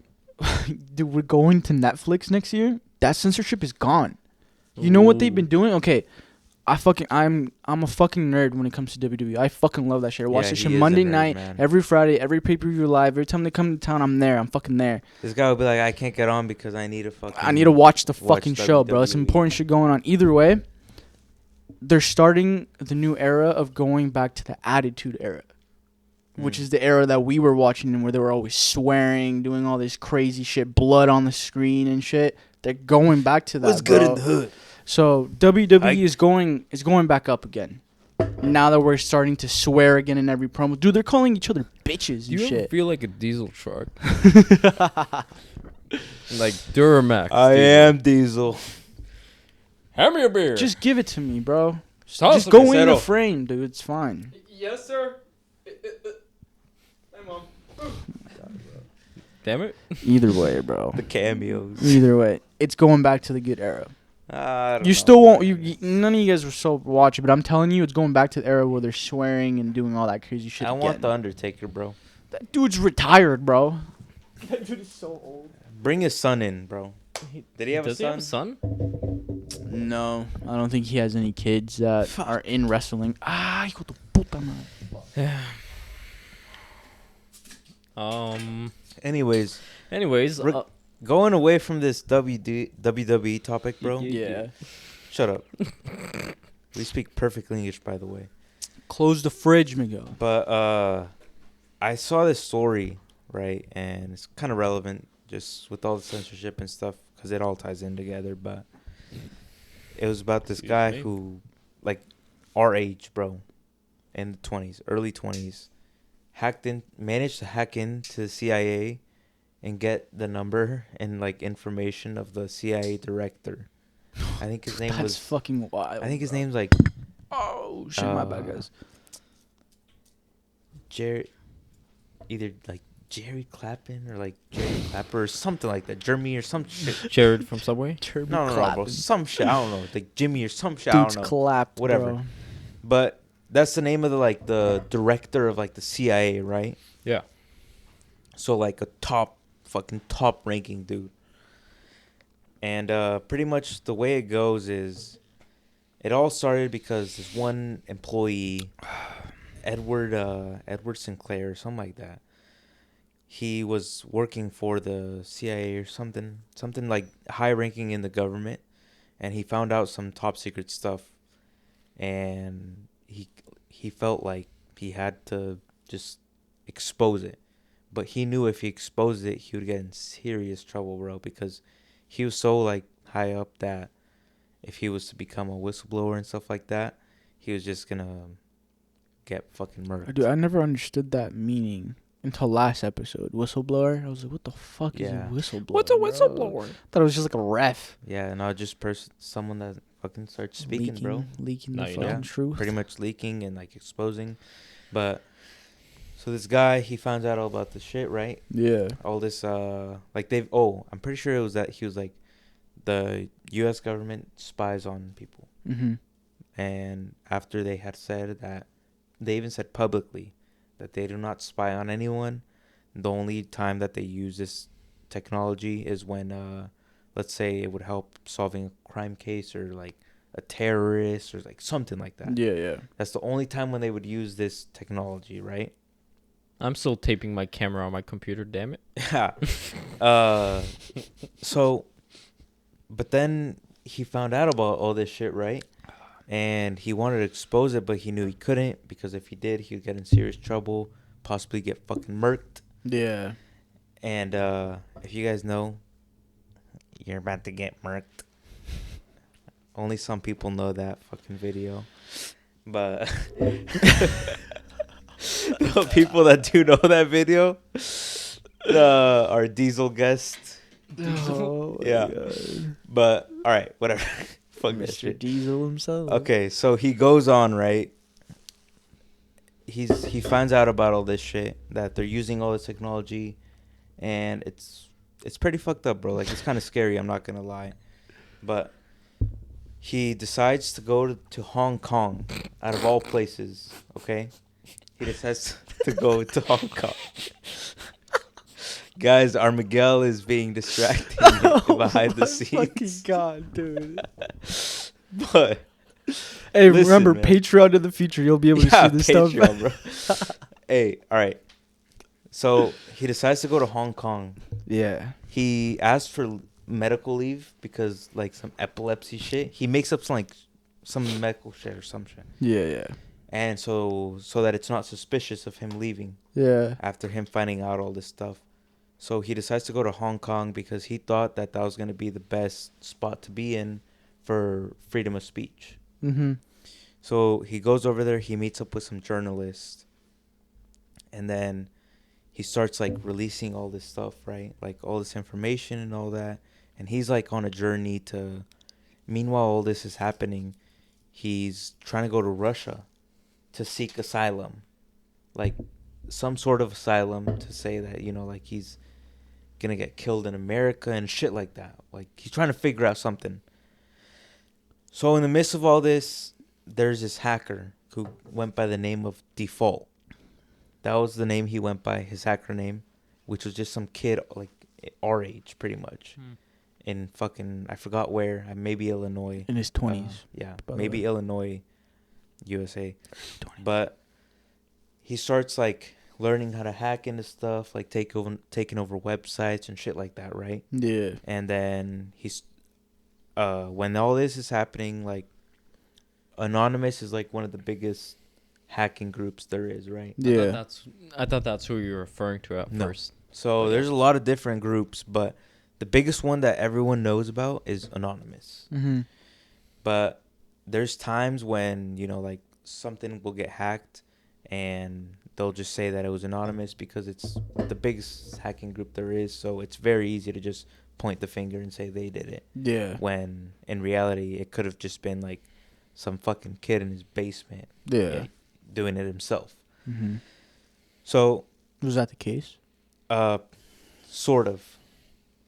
A: dude, we're going to Netflix next year. That censorship is gone. You know what they've been doing? Okay, I'm a fucking nerd when it comes to WWE. I fucking love that shit. I watch
B: Yeah,
A: this
B: he
A: shit
B: is a
A: Monday
B: nerd,
A: night,
B: man.
A: every Friday, every pay-per-view live. Every time they come to town, I'm there. I'm fucking there.
B: This guy will be like, I can't get on because I need
A: I need to watch the
B: watch
A: fucking show, bro. It's
B: WWE.
A: important shit going on. Either way, they're starting the new era of going back to the Attitude Era, which is the era that we were watching and where they were always swearing, doing all this crazy shit, blood on the screen and shit. They're going back to that.
B: What's good
A: bro.
B: in the hood?
A: So WWE is going back up again. Now that we're starting to swear again in every promo, dude, they're calling each other bitches
C: Do
A: and
C: you ever
A: shit.
C: feel like a diesel truck? Like Duramax.
B: I
C: diesel.
B: am Diesel.
C: Hand me a beer.
A: Just give it to me, bro.
C: Toss
A: Just
C: it,
A: go in the
B: Cicero.
A: frame, dude. It's fine.
C: Yes, sir. Hey, Mom. Damn it.
A: Either way, bro.
B: The cameos.
A: Either way, it's going back to the good era.
B: I don't
A: You
B: know,
A: still won't.
B: man.
A: None of you guys will still watch it, but I'm telling you, it's going back to the era where they're swearing and doing all that crazy shit.
B: I
A: again.
B: want the Undertaker, bro.
A: That dude's retired, bro. That dude is so old.
B: Bring his son in, bro. Did he have
C: Does
B: a
C: he have
B: son?
C: a son?
A: No, I don't think he has any kids that are in wrestling. Ah, hijo de puta madre.
B: Anyways,
C: Anyways,
B: going away from this WWE topic, bro.
A: Yeah.
B: Shut up. We speak perfect English, by the way.
A: Close the fridge, Miguel.
B: But I saw this story, right, and it's kind of relevant just with all the censorship and stuff because it all ties in together. But it was about this
C: Excuse
B: guy
C: me?
B: who, like, our age, bro, in the 20s, early 20s, managed to hack into the CIA and get the number and, like, information of the CIA director. I think his name
A: That's
B: was.
A: fucking wild.
B: I think his
A: bro.
B: name's like
A: Oh shit, my bad, guys.
B: Jerry, either like Jerry Clappin or like Jerry Clapper or something like that. Jeremy or some shit.
C: Jared from Subway.
B: No, bro. Some shit. I don't know. Like Jimmy or some shit. I
A: Dude's
B: don't know.
A: clapped,
B: Whatever.
A: bro.
B: But that's the name of the director of like the CIA, right?
C: Yeah.
B: So like a fucking top ranking dude. And pretty much the way it goes is, it all started because this one employee, Edward Sinclair or something like that. He was working for the CIA or something like high ranking in the government, and he found out some top secret stuff, and he felt like he had to just expose it. But he knew if he exposed it, he would get in serious trouble, bro, because he was so like high up that if he was to become a whistleblower and stuff like that, he was just gonna get fucking murdered.
A: Dude, I never understood that meaning until last episode. Whistleblower. I was like, what the fuck is a
B: Yeah.
A: whistleblower?
C: What's a
A: bro?
C: whistleblower?
A: Thought it was just like a ref.
B: Yeah, no, just someone that fucking starts speaking, bro.
A: Leaking
C: Now
A: the
C: you know.
A: fucking truth.
B: Pretty much leaking and like exposing. But so this guy, he found out all about this shit, right?
A: Yeah.
B: All this I'm pretty sure it was that he was like, the US government spies on people.
A: Mm-hmm.
B: And after they had said that, they even said publicly that they do not spy on anyone, The only time that they use this technology is when, let's say, it would help solving a crime case or like a terrorist or like something like that.
A: Yeah, yeah.
B: That's the only time when they would use this technology, right?
C: I'm still taping my camera on my computer. Damn it.
B: Yeah. So, but then he found out about all this shit, right? And he wanted to expose it, but he knew he couldn't because if he did, he would get in serious trouble, possibly get fucking murked.
A: Yeah.
B: And if you guys know, you're about to get murked. Only some people know that fucking video. But the people that do know that video are Diesel guests.
A: Oh,
B: Yeah.
A: God.
B: But, all right, whatever. Fuck that
A: Mr.
B: shit.
A: Diesel himself.
B: Okay, so he goes on, right? He finds out about all this shit, that they're using all this technology, and it's pretty fucked up, bro. Like, it's kind of scary, I'm not going to lie. But he decides to go to Hong Kong, out of all places, okay? He decides to go to Hong Kong. Guys, our Miguel is being distracting behind the scenes.
A: Fucking God, dude.
B: But
A: Hey,
B: listen,
A: remember,
B: man.
A: Patreon in the future, you'll be able to see this
B: Patreon,
A: stuff.
B: bro. Hey, all right. So he decides to go to Hong Kong.
A: Yeah.
B: He asked for medical leave because like some epilepsy shit. He makes up some medical shit or some shit.
A: Yeah, yeah.
B: And so that it's not suspicious of him leaving
A: Yeah.
B: after him finding out all this stuff. So he decides to go to Hong Kong because he thought that was going to be the best spot to be in for freedom of speech.
A: Mm-hmm.
B: So he goes over there, he meets up with some journalists, and then he starts like releasing all this stuff, right? Like all this information and all that. And he's like on a journey to, meanwhile all this is happening, he's trying to go to Russia to seek asylum. Like some sort of asylum to say that, you know, like he's gonna get killed in America and shit like that. Like he's trying to figure out something. So in the midst of all this, there's this hacker who went by the name of Default. That was the name he went by, his hacker name, which was just some kid like our age, pretty much, in fucking, I forgot where, maybe Illinois.
A: In his 20s.
B: Yeah,
A: by the
B: maybe
A: way.
B: Illinois, USA.
A: 20s.
B: But he starts like learning how to hack into stuff, like taking over websites and shit like that, right?
A: Yeah.
B: And then when all this is happening, like Anonymous is like one of the biggest hacking groups there is, right?
A: Yeah.
C: I thought that's who you were referring to at
B: No.
C: first.
B: So there's a lot of different groups, but the biggest one that everyone knows about is Anonymous.
A: Mm-hmm.
B: But there's times when, you know, like something will get hacked and they'll just say that it was Anonymous because it's the biggest hacking group there is. So it's very easy to just point the finger and say they did it.
A: Yeah.
B: When in reality, it could have just been like some fucking kid in his basement
A: Yeah.
B: doing it himself.
A: Mm-hmm.
B: So,
A: Was that the case?
B: sort of.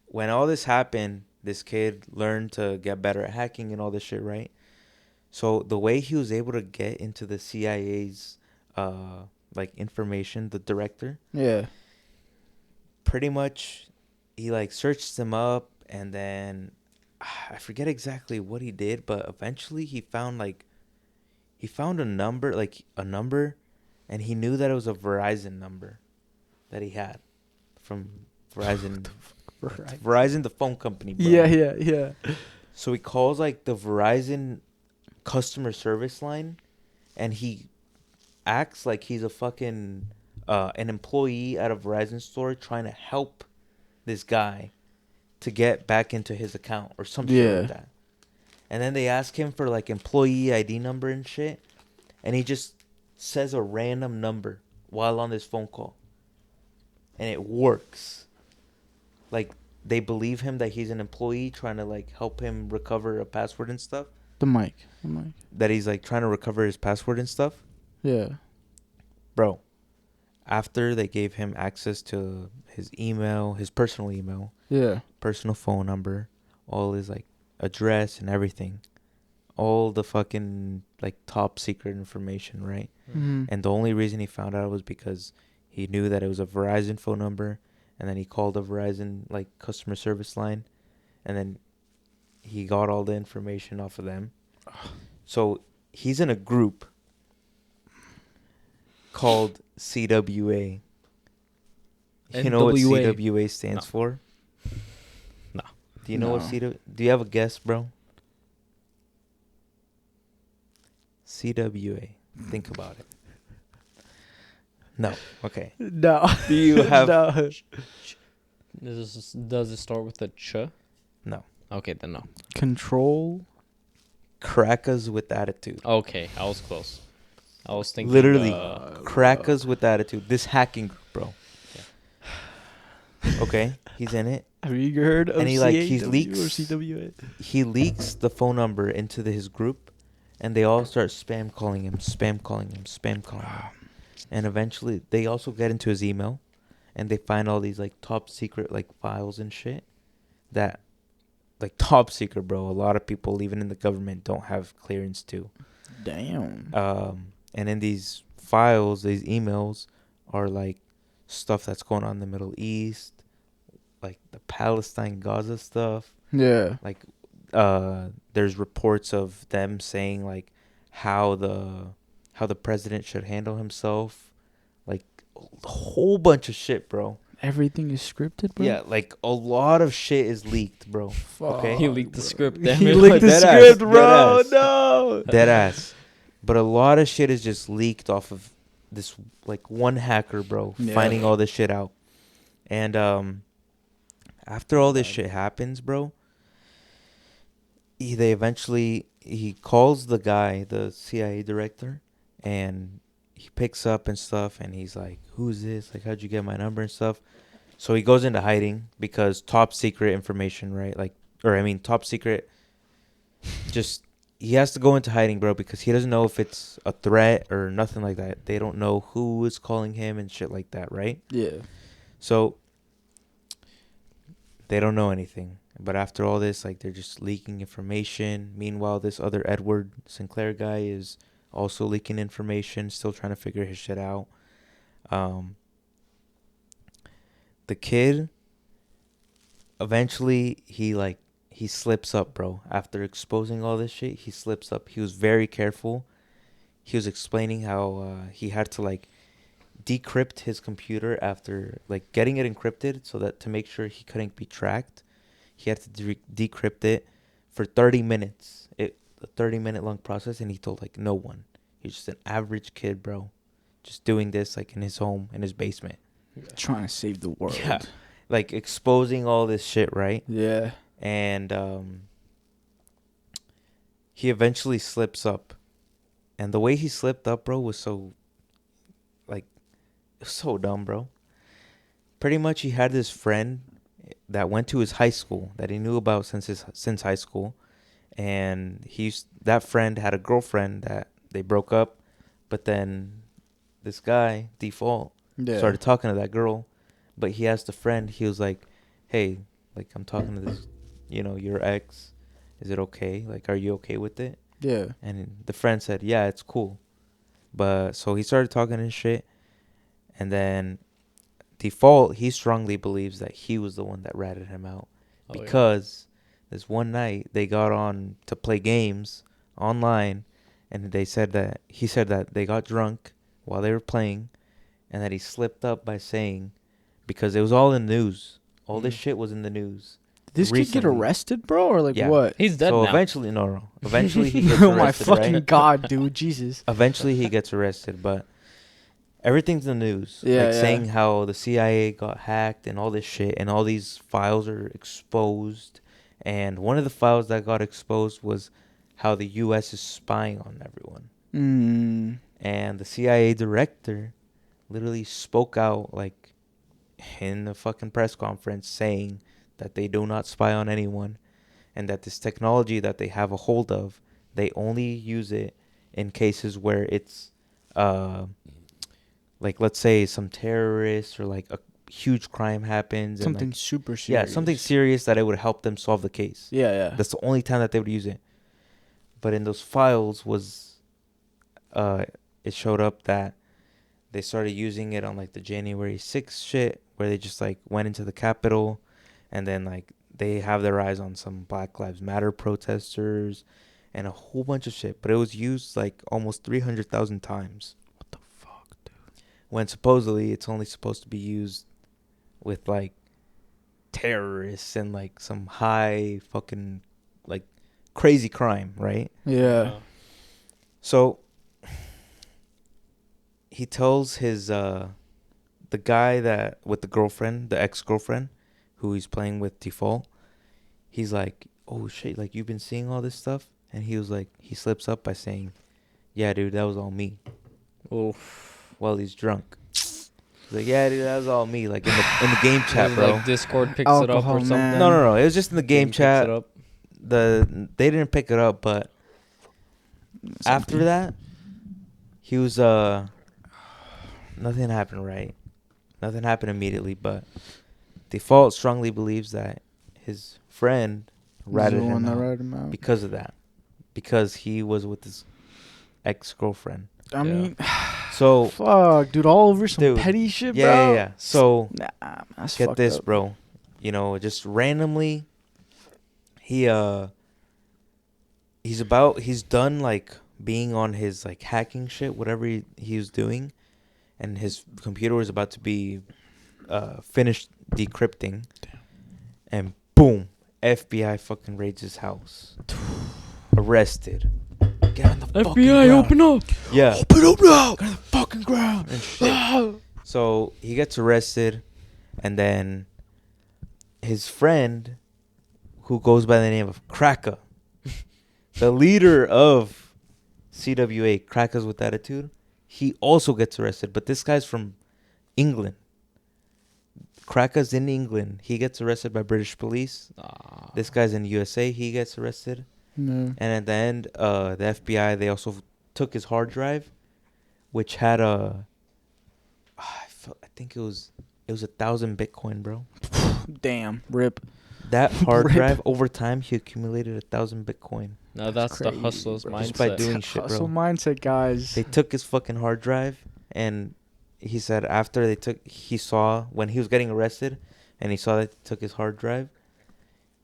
B: When all this happened, this kid learned to get better at hacking and all this shit, right? So the way he was able to get into the CIA's like information, the director,
A: Yeah.
B: pretty much he like searched them up and then I forget exactly what he did, but eventually he found a number and he knew that it was a Verizon number that he had from Verizon. Verizon, the phone company, bro.
A: Yeah.
B: So he calls like the Verizon customer service line and he acts like he's a fucking an employee at a Verizon store trying to help this guy to get back into his account or something like that. And then they ask him for like employee ID number and shit, and he just says a random number while on this phone call. And it works. Like they believe him that he's an employee trying to like help him recover a password and stuff.
A: The mic.
B: That he's like trying to recover his password and stuff.
A: Yeah.
B: Bro, after they gave him access to his email, his personal email,
A: Yeah.
B: personal phone number, all his like address and everything, all the fucking like top secret information, right?
A: Mm-hmm.
B: And the only reason he found out was because He knew that it was a Verizon phone number, and then he called a Verizon like customer service line, and then he got all the information off of them. So he's in a group called CWA. You know what
C: NWA.
B: CWA stands
C: No.
B: for?
C: No.
B: Do you know what
A: No.
B: CWA? Do you have a guess, bro? CWA. Think about it. No. Okay.
A: No.
B: Do you have?
A: No.
C: Does it start with a ch?
B: No.
C: Okay, then no.
A: Control.
B: Crackers with attitude.
C: Okay, I was close. I was thinking
B: Literally, crackers with attitude. This hacking group, bro. Okay, he's in it.
A: Have you heard of
B: And he, like, he leaks-
A: or CWA?
B: He leaks the phone number into his group, and they all start spam calling him. And eventually, they also get into his email, and they find all these like top secret like files and shit that, like, top secret, bro. A lot of people, even in the government, don't have clearance to.
A: Damn.
B: And in these files, these emails are like stuff that's going on in the Middle East, like the Palestine Gaza stuff.
A: Yeah.
B: Like there's reports of them saying like how the president should handle himself, like a whole bunch of shit, bro.
A: Everything is scripted, bro.
B: Yeah, like a lot of shit is leaked, bro. Okay.
C: He leaked the script.
A: He
C: Damn it.
A: leaked the
B: Dead ass,
A: script,
B: dead
A: bro.
B: ass.
A: No.
B: Dead ass. But a lot of shit is just leaked off of this like one hacker, bro,
A: Yeah.
B: finding all this shit out. And after all this shit happens, bro, he calls the guy, the CIA director, and he picks up and stuff, and he's like, "Who's this? Like, how'd you get my number and stuff?" So he goes into hiding because top secret information, right? Like, or I mean, top secret. Just he has to go into hiding, bro, because he doesn't know if it's a threat or nothing like that. They don't know who is calling him and shit like that, right?
A: Yeah.
B: So they don't know anything. But after all this, like, they're just leaking information. Meanwhile, this other Edward Sinclair guy is also leaking information, still trying to figure his shit out. The kid, eventually, he slips up, bro. After exposing all this shit, he slips up. He was very careful. He was explaining how he had to, like, decrypt his computer after, like, getting it encrypted so that to make sure he couldn't be tracked. He had to decrypt it for 30 minutes. A 30-minute long process, and he told, like, no one. He's just an average kid, bro. Just doing this, like, in his home, in his basement.
A: Trying to save the world.
B: Yeah. Like, exposing all this shit, right?
A: Yeah.
B: And he eventually slips up. And the way he slipped up, bro, was so, like, so dumb, bro. Pretty much he had this friend that went to his high school that he knew about since high school. And that friend had a girlfriend that they broke up. But then this guy, Default, started talking to that girl. But he asked a friend, he was like, hey, like, I'm talking to this, your ex. Is it okay? Like, are you okay with it?
A: Yeah.
B: And the friend said, yeah, it's cool. But so he started talking and shit. And then Default, he strongly believes that he was the one that ratted him out. Because this one night they got on to play games online. And he said that they got drunk while they were playing. And that he slipped up by saying, because it was all in the news. All this shit was in the news.
A: Did this kid get
B: recently.
A: arrested, bro? Or, like,
B: Yeah.
A: what?
C: He's dead
B: So
C: now.
B: eventually, no. Eventually he gets
A: Oh, my
B: arrested,
A: fucking
B: right?
A: God, dude. Jesus.
B: Eventually he gets arrested, but everything's in the news.
A: Yeah,
B: like
A: yeah.
B: saying how the CIA got hacked and all this shit, and all these files are exposed. And one of the files that got exposed was how the U.S. is spying on everyone. And the CIA director literally spoke out, like, in the fucking press conference, saying that they do not spy on anyone, and that this technology that they have a hold of, they only use it in cases where it's like, let's say some terrorists or like a huge crime happens,
A: Something
B: and, like,
A: super serious.
B: yeah, something serious that it would help them solve the case.
A: Yeah, yeah.
B: That's the only time that they would use it. But in those files was it showed up that they started using it on like the January 6th shit, where they just like went into the Capitol, and then like they have their eyes on some Black Lives Matter protesters, and a whole bunch of shit. But it was used like almost 300,000 times.
A: What the fuck, dude?
B: When supposedly it's only supposed to be used with like terrorists and like some high fucking like crazy crime, right?
A: Yeah.
B: So he tells his the guy that with the girlfriend, the ex-girlfriend who he's playing with default, he's like, "Oh shit, like you've been seeing all this stuff?" And he was like, he slips up by saying, "Yeah, dude, that was all me."
C: Oof.
B: While he's drunk. He's like, "Yeah, dude, that was all me." Like in the game chat, bro.
C: Like Discord picks it up
A: Alcohol,
C: or something.
A: man.
B: No. It was just in the game
C: Picks
B: chat.
C: it up.
B: They didn't pick it up, but after that, he was nothing happened, right? Nothing happened immediately, but Default strongly believes that his friend ratted him out because of that. Because he was with his ex-girlfriend.
A: I mean,
B: so
A: fuck, dude, all over some
B: dude,
A: petty shit,
B: yeah,
A: bro.
B: Yeah. So
A: that's
B: get this,
A: up.
B: bro. You know, just randomly, he's done like being on his like hacking shit, whatever he was doing, and his computer was about to be finished decrypting. Damn. And boom, FBI fucking raids his house. Arrested. Get on the fucking
C: FBI,
B: ground.
C: open up.
B: Yeah.
A: Open up now. Get on the fucking ground.
B: And shit. So he gets arrested, and then his friend, who goes by the name of Kraka, the leader of CWA, Crackers with Attitude, he also gets arrested. But this guy's from England. Kraka's in England. He gets arrested by British police. This guy's in USA. He gets arrested.
A: No.
B: And at the end, the FBI, they also took his hard drive, which had I think it was 1,000 Bitcoin, bro.
A: Damn, rip.
B: That hard
A: Rip.
B: drive, over time, he accumulated 1,000 Bitcoin.
C: No, that's the
A: crazy,
C: hustler's
A: bro.
C: mindset.
B: Just by doing shit, bro.
A: Hustle mindset, guys.
B: They took his fucking hard drive, and he said after he saw when he was getting arrested, and he saw that they took his hard drive,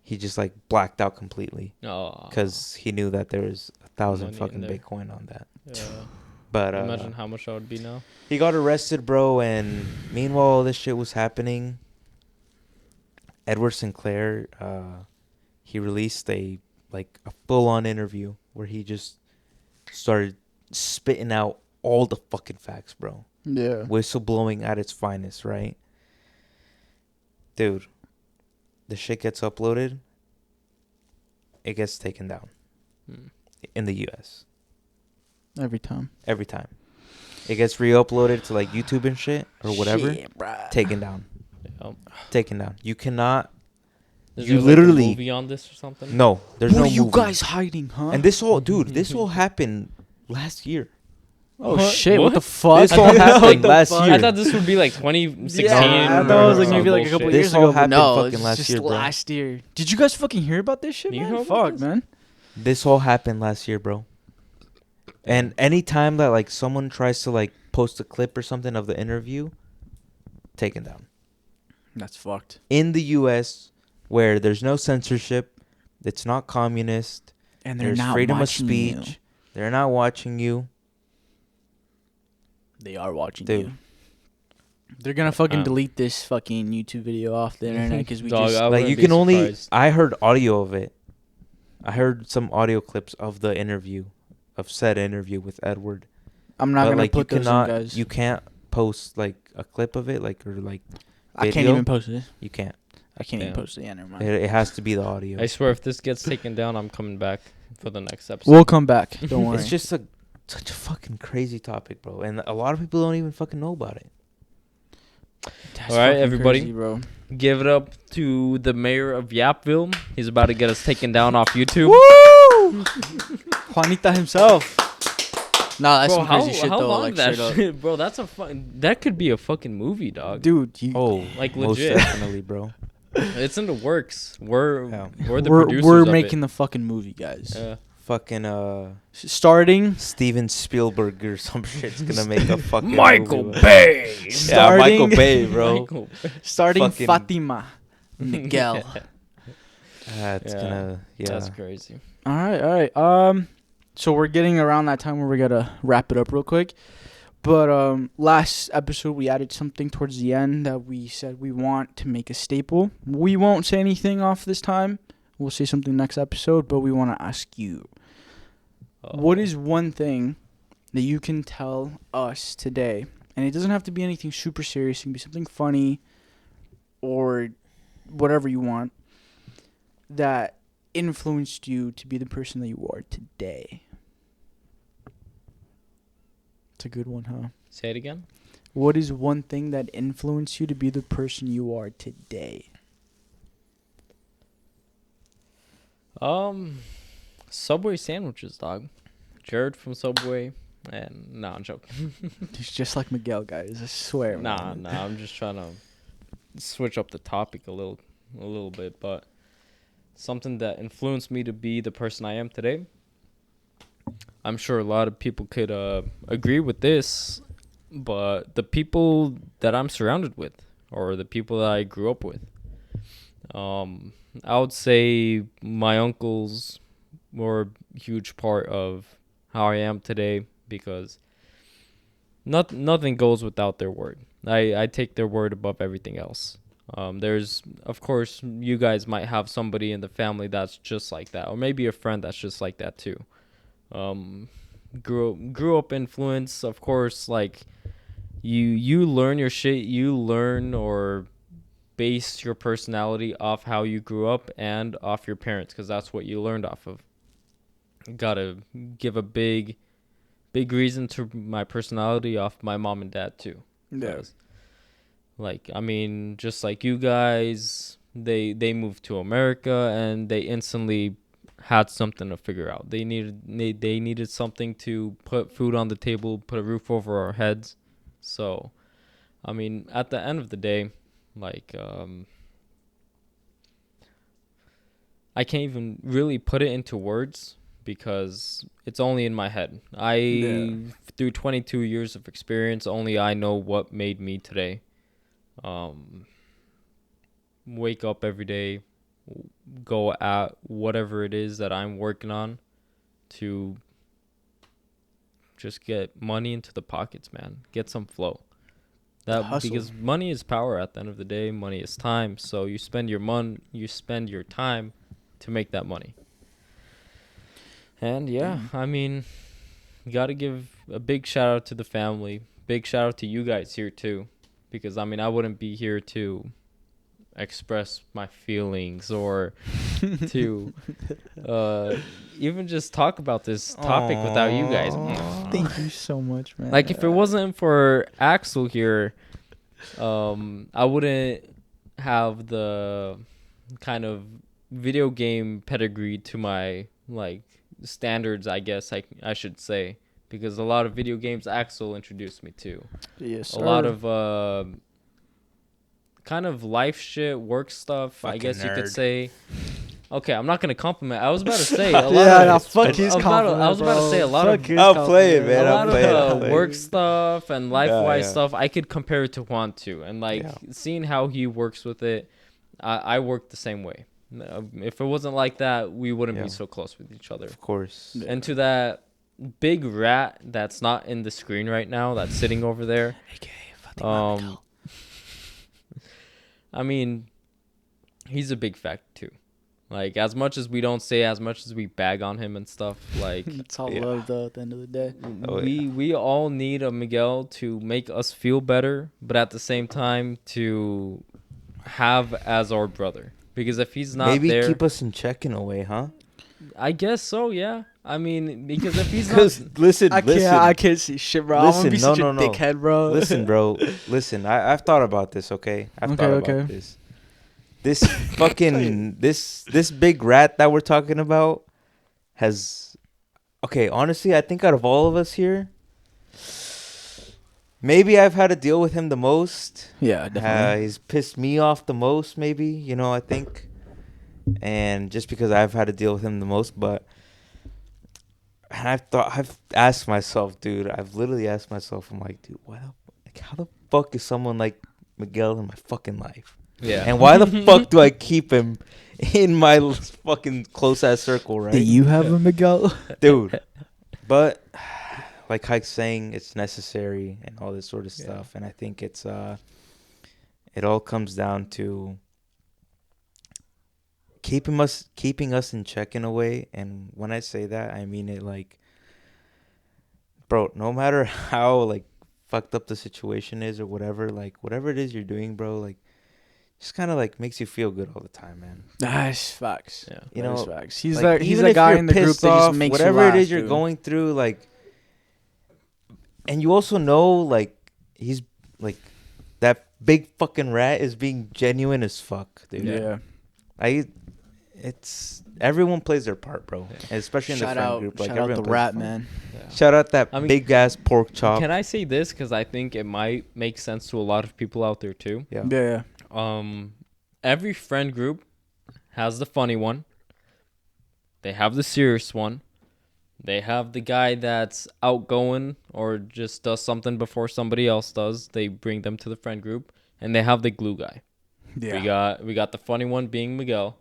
B: he just like blacked out completely. Because he knew that there was 1,000 fucking Bitcoin on that.
C: Yeah.
B: But
C: imagine how much that would be now.
B: He got arrested, bro, and meanwhile all this shit was happening, Edward Sinclair, he released a full-on interview where he just started spitting out all the fucking facts, bro.
A: Yeah.
B: Whistleblowing at its finest, right? Dude, the shit gets uploaded, it gets taken down in the U.S.
A: Every time.
B: It gets re-uploaded to like YouTube and shit or whatever.
A: Shit, bruh.
B: Taken down.
C: Yep.
B: Taken down. You cannot.
C: Is
B: You
C: there,
B: literally-
C: like, a movie on this or something?
B: No, there's
A: What
B: no
A: are you
B: movie.
A: guys hiding, huh?
B: And this all happened last year.
A: Oh
C: What?
A: shit! What
C: What?
A: the fuck?
B: This all
A: What
B: happened
A: the
B: last
A: fuck?
B: year.
C: I thought this would be like 2016.
A: Yeah, I thought it was like
C: or
A: maybe
C: some
A: like a couple
C: bullshit.
A: years
B: This all
A: ago. But
B: happened
A: no,
B: fucking
A: it's
B: last
A: just
B: year, bro.
A: last year. Did you guys fucking hear about this shit,
C: You
A: man?
C: heard about
A: Fuck,
C: this?
A: man.
B: This all happened last year, bro. And anytime that like someone tries to like post a clip or something of the interview, taken down.
A: That's fucked.
B: In the U.S., where there's no censorship, it's not communist,
A: And they're
B: there's
A: not
B: freedom of
A: watching
B: speech.
A: you.
B: They're not watching you.
A: They are watching
B: Dude.
A: you. They're gonna fucking delete this fucking YouTube video off the internet because we
C: Dog,
A: just
C: I
B: Like
C: wouldn't
B: you
C: be
B: can only.
C: surprised.
B: I heard audio of it. I heard some audio clips of the interview, of said interview with Edward.
A: I'm not
B: But
A: gonna
B: like you
A: put those
B: cannot,
A: in, guys.
B: you can't post like a clip of it, like or like
A: I can't
B: video.
A: even post it.
B: You can't.
A: I can't even
C: Damn.
A: post it. Yeah, never mind.
B: It has to be the audio.
C: I swear, if this gets taken down, I'm coming back for the next episode.
A: We'll come back. Don't worry.
B: It's just such a fucking crazy topic, bro, and a lot of people don't even fucking know about it.
A: That's
C: All right,
A: fucking
C: everybody.
A: crazy, bro.
C: Give it up to the mayor of Yapville. He's about to get us taken down off YouTube.
A: Woo! Juanita himself. Nah, that's some crazy shit
C: how
A: though.
C: long
A: Like
C: that
A: straight up.
C: shit, bro? That could be a fucking movie, dog.
A: Dude,
C: Like,
B: most
C: legit.
B: definitely, bro.
C: It's in the works. We're
B: Yeah.
C: the
A: we're
C: producers of
A: making
C: it.
A: the fucking movie, guys.
C: Yeah.
B: fucking
A: Starting
B: Steven Spielberg or some shit's gonna make a fucking
C: Michael
B: movie.
C: Bay.
B: Yeah, Michael
A: Starting-
B: Bay, bro.
C: Michael Bay.
A: starting
B: Fucking-
A: Fatima Miguel.
B: It's gonna
C: That's crazy.
A: All right. So we're getting around that time where we gotta wrap it up real quick. But last episode we added something towards the end that we said we want to make a staple. We won't say anything off this time. We'll say something next episode, but we want to ask you, what is one thing that you can tell us today? And it doesn't have to be anything super serious. It can be something funny or whatever you want that influenced you to be the person that you are today. It's a good one, huh?
C: Say it again.
A: What is one thing that influenced you to be the person you are today?
C: Subway sandwiches, dog. Jared from Subway, and I'm joking.
A: He's just like Miguel, guys. I swear.
C: Nah,
A: man.
C: I'm just trying to switch up the topic a little bit, but something that influenced me to be the person I am today. I'm sure a lot of people could agree with this, but the people that I'm surrounded with, or the people that I grew up with, I would say my uncles were a huge part of how I am today, because nothing goes without their word. I take their word above everything else. There's, of course, you guys might have somebody in the family that's just like that, or maybe a friend that's just like that too. Grew up influence, of course, like you learn your shit, you learn or base your personality off how you grew up and off your parents, because that's what you learned off of. Gotta give a big reason to my personality off my mom and dad too.
A: Yeah.
C: Like, I mean, just like you guys, they moved to America and they instantly had something to figure out. They needed something to put food on the table, put a roof over our heads. So, I mean, at the end of the day, like, I can't even really put it into words because it's only in my head. Through 22 years of experience, only I know what made me today. Wake up every day, go at whatever it is that I'm working on to just get money into the pockets, man. Get some flow. Because money is power at the end of the day. Money is time. So you spend your time to make that money. And yeah, I mean, you got to give a big shout out to the family. Big shout out to you guys here too, because I mean, I wouldn't be here to express my feelings or to even just talk about this topic without you guys.
A: Thank you so much, man.
C: Like, if it wasn't for Axel here, I wouldn't have the kind of video game pedigree to my like standards, I guess I should say, because a lot of video games Axel introduced me to.
A: Yes, sir.
C: A lot of kind of life shit, work stuff,
B: Fucking
C: I guess you could
B: nerd.
C: say. Okay, I'm not gonna compliment. I was about to say a lot
A: Yeah,
C: of
A: fuck his compliment.
C: I was about to say a lot of
B: I'll play it, man.
C: a
B: I'll
C: lot
B: play it, I'll
C: of
B: play it.
C: work stuff and life-wise
B: Yeah.
C: stuff I could compare it to Juan too, and like seeing how he works with it, I work the same way. If it wasn't like that, we wouldn't be so close with each other.
B: Of course.
A: Yeah.
C: And to that big rat that's not in the screen right now, that's sitting over there. I mean, he's a big factor too. Like, as much as we don't say, as much as we bag on him and stuff, like,
A: It's all love, though, at the end of the day.
C: we all need a Miguel to make us feel better, but at the same time to have as our brother. Because if he's not
B: Maybe
C: there,
B: keep us in check in a way, huh?
C: I guess so. Yeah. I mean, because if he's not,
B: Because listen,
A: I can't see shit, bro. I'm gonna be
B: Listen,
A: such a dickhead, bro.
B: Listen, bro. Listen, I've thought about this. Okay, I've thought about this. This fucking this big rat that we're talking about has. Okay, honestly, I think out of all of us here, maybe I've had to deal with him the most.
A: Yeah, definitely.
B: He's pissed me off the most, maybe, I think. And just because I've had to deal with him the most. But And I've asked myself, dude. I've literally asked myself. I'm like, dude, how the fuck is someone like Miguel in my fucking life?
C: Yeah.
B: And why the fuck do I keep him in my fucking close ass circle, right?
A: Do you have a Miguel?
B: Dude? But like Hayk saying, it's necessary and all this sort of stuff. And I think it all comes down to keeping us in check in a way. And when I say that, I mean it like, bro, no matter how like fucked up the situation is or whatever it is you're doing, bro, like just kind of like makes you feel good all the time, man.
A: That's facts.
C: Yeah.
B: You know,
A: facts. He's
B: like,
A: that he's
B: even
A: that
B: if
A: guy
B: you're
A: in the group
B: pissed
A: that just
B: off,
A: makes
B: whatever
A: you laugh,
B: it is you're
A: dude.
B: going through, like, and you also know like he's like that big fucking rat is being genuine as fuck, dude.
A: Yeah.
B: It's everyone plays their part, bro. And especially in the friend group. Like,
A: shout out the
B: everyone plays
A: rat,
B: their part.
A: man.
C: Yeah.
B: Shout out that big ass pork chop.
C: Can I say this? Because I think it might make sense to a lot of people out there too.
B: Yeah.
C: Every friend group has the funny one. They have the serious one. They have the guy that's outgoing or just does something before somebody else does. They bring them to the friend group. And they have the glue guy.
A: Yeah.
C: We got the funny one being Miguel.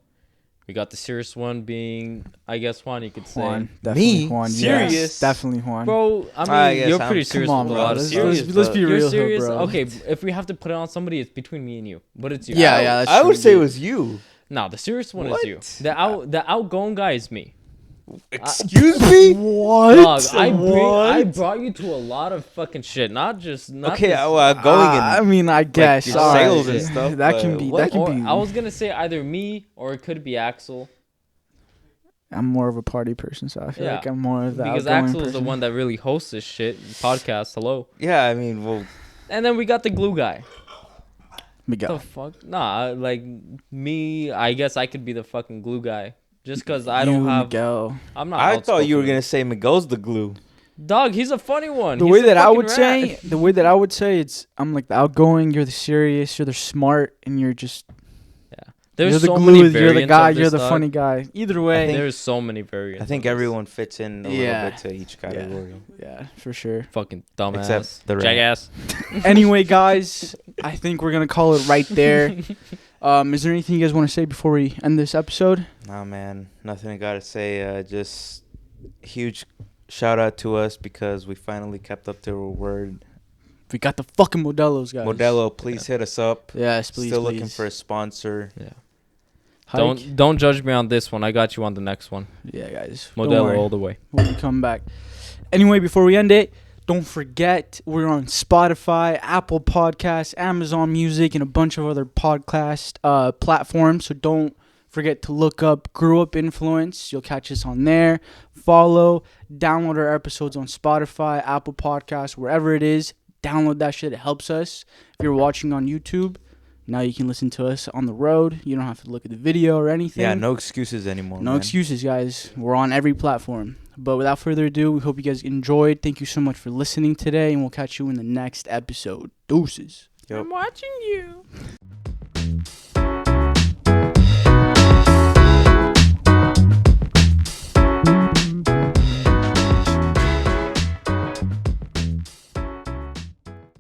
C: We got the serious one being, I guess, Juan, you could say.
A: Juan. Definitely
B: Me?
A: Juan.
B: Serious?
A: Yes, definitely Juan.
C: Bro, I mean,
B: I guess
C: you're
B: I'm-
C: pretty
A: Come
C: serious
A: on,
C: with a
A: bro.
C: lot of
A: Let's,
C: stuff.
B: serious,
A: let's be
C: You're
A: real
C: serious?
A: here, bro.
C: Okay, if we have to put it on somebody, it's between me and you. But it's you.
A: Yeah, that's
B: I would
A: true,
B: say it
A: dude.
B: was you.
C: No, the serious one
B: What?
C: is you. The outgoing guy is me.
B: Excuse me?
A: What?
C: Dog, I brought you to a lot of fucking shit. Not
B: Okay,
C: this,
B: well, going in.
A: I mean, I guess.
B: your
A: all right.
B: sales and stuff,
A: That
B: but
A: can be.
B: what-
A: That can
C: or
A: be.
C: I was gonna say either me or it could be Axel.
A: I'm more of a party person, so I feel
C: Yeah.
A: like I'm more of the
C: Because
A: outgoing
C: Axel is the
A: person.
C: one that really hosts this shit podcast. Hello.
B: Yeah, I mean, well,
C: And then we got the glue guy.
A: Miguel.
C: The fuck? Nah, like me, I guess I could be the fucking glue guy. Just because I don't have.
A: Miguel.
C: I'm not.
B: I thought you were
C: outspoken.
B: gonna say Miguel's the glue.
C: Dog, he's a funny one.
A: The
C: He's
A: way
C: a
A: that I
C: fucking
A: would
C: rat.
A: say, it's I'm like the outgoing. You're the serious. You're the smart, and you're just.
C: There's
A: you're the
C: so
A: glue.
C: many
A: You're the
C: variants
A: guy.
C: of
A: You're
C: this,
A: the
C: dog.
A: funny guy. Either way.
C: There's so many variants.
B: I think
C: of this.
B: everyone fits in a
A: Yeah.
B: little bit to each category.
A: Yeah, for sure.
C: Fucking dumbass.
B: Except the rat.
C: jackass.
A: Anyway, guys, I think we're gonna call it right there. Is there anything you guys want to say before we end this episode?
B: Nah, man, nothing I gotta say. Just huge shout out to us because we finally kept up to our word.
A: We got the fucking Modelos, guys.
B: Modelo, please hit us up.
A: Yes, please.
B: Still
A: please.
B: looking for a sponsor.
C: Yeah.
A: Hike?
C: Don't judge me on this one. I got you on the next one.
A: Yeah, guys. Don't
C: Modelo
A: worry.
C: all the way.
A: We'll be coming back. Anyway, before we end it, don't forget we're on Spotify, Apple Podcasts, Amazon Music, and a bunch of other podcast platforms. So don't forget to look up Grew Up Influence. You'll catch us on there. Follow, download our episodes on Spotify, Apple Podcasts, wherever it is. Download that shit. It helps us. If you're watching on YouTube, now you can listen to us on the road. You don't have to look at the video or anything.
B: Yeah, no excuses anymore.
A: No
B: man.
A: excuses, guys. We're on every platform. But without further ado, we hope you guys enjoyed. Thank you so much for listening today, and we'll catch you in the next episode. Deuces.
B: Yep.
C: I'm watching you.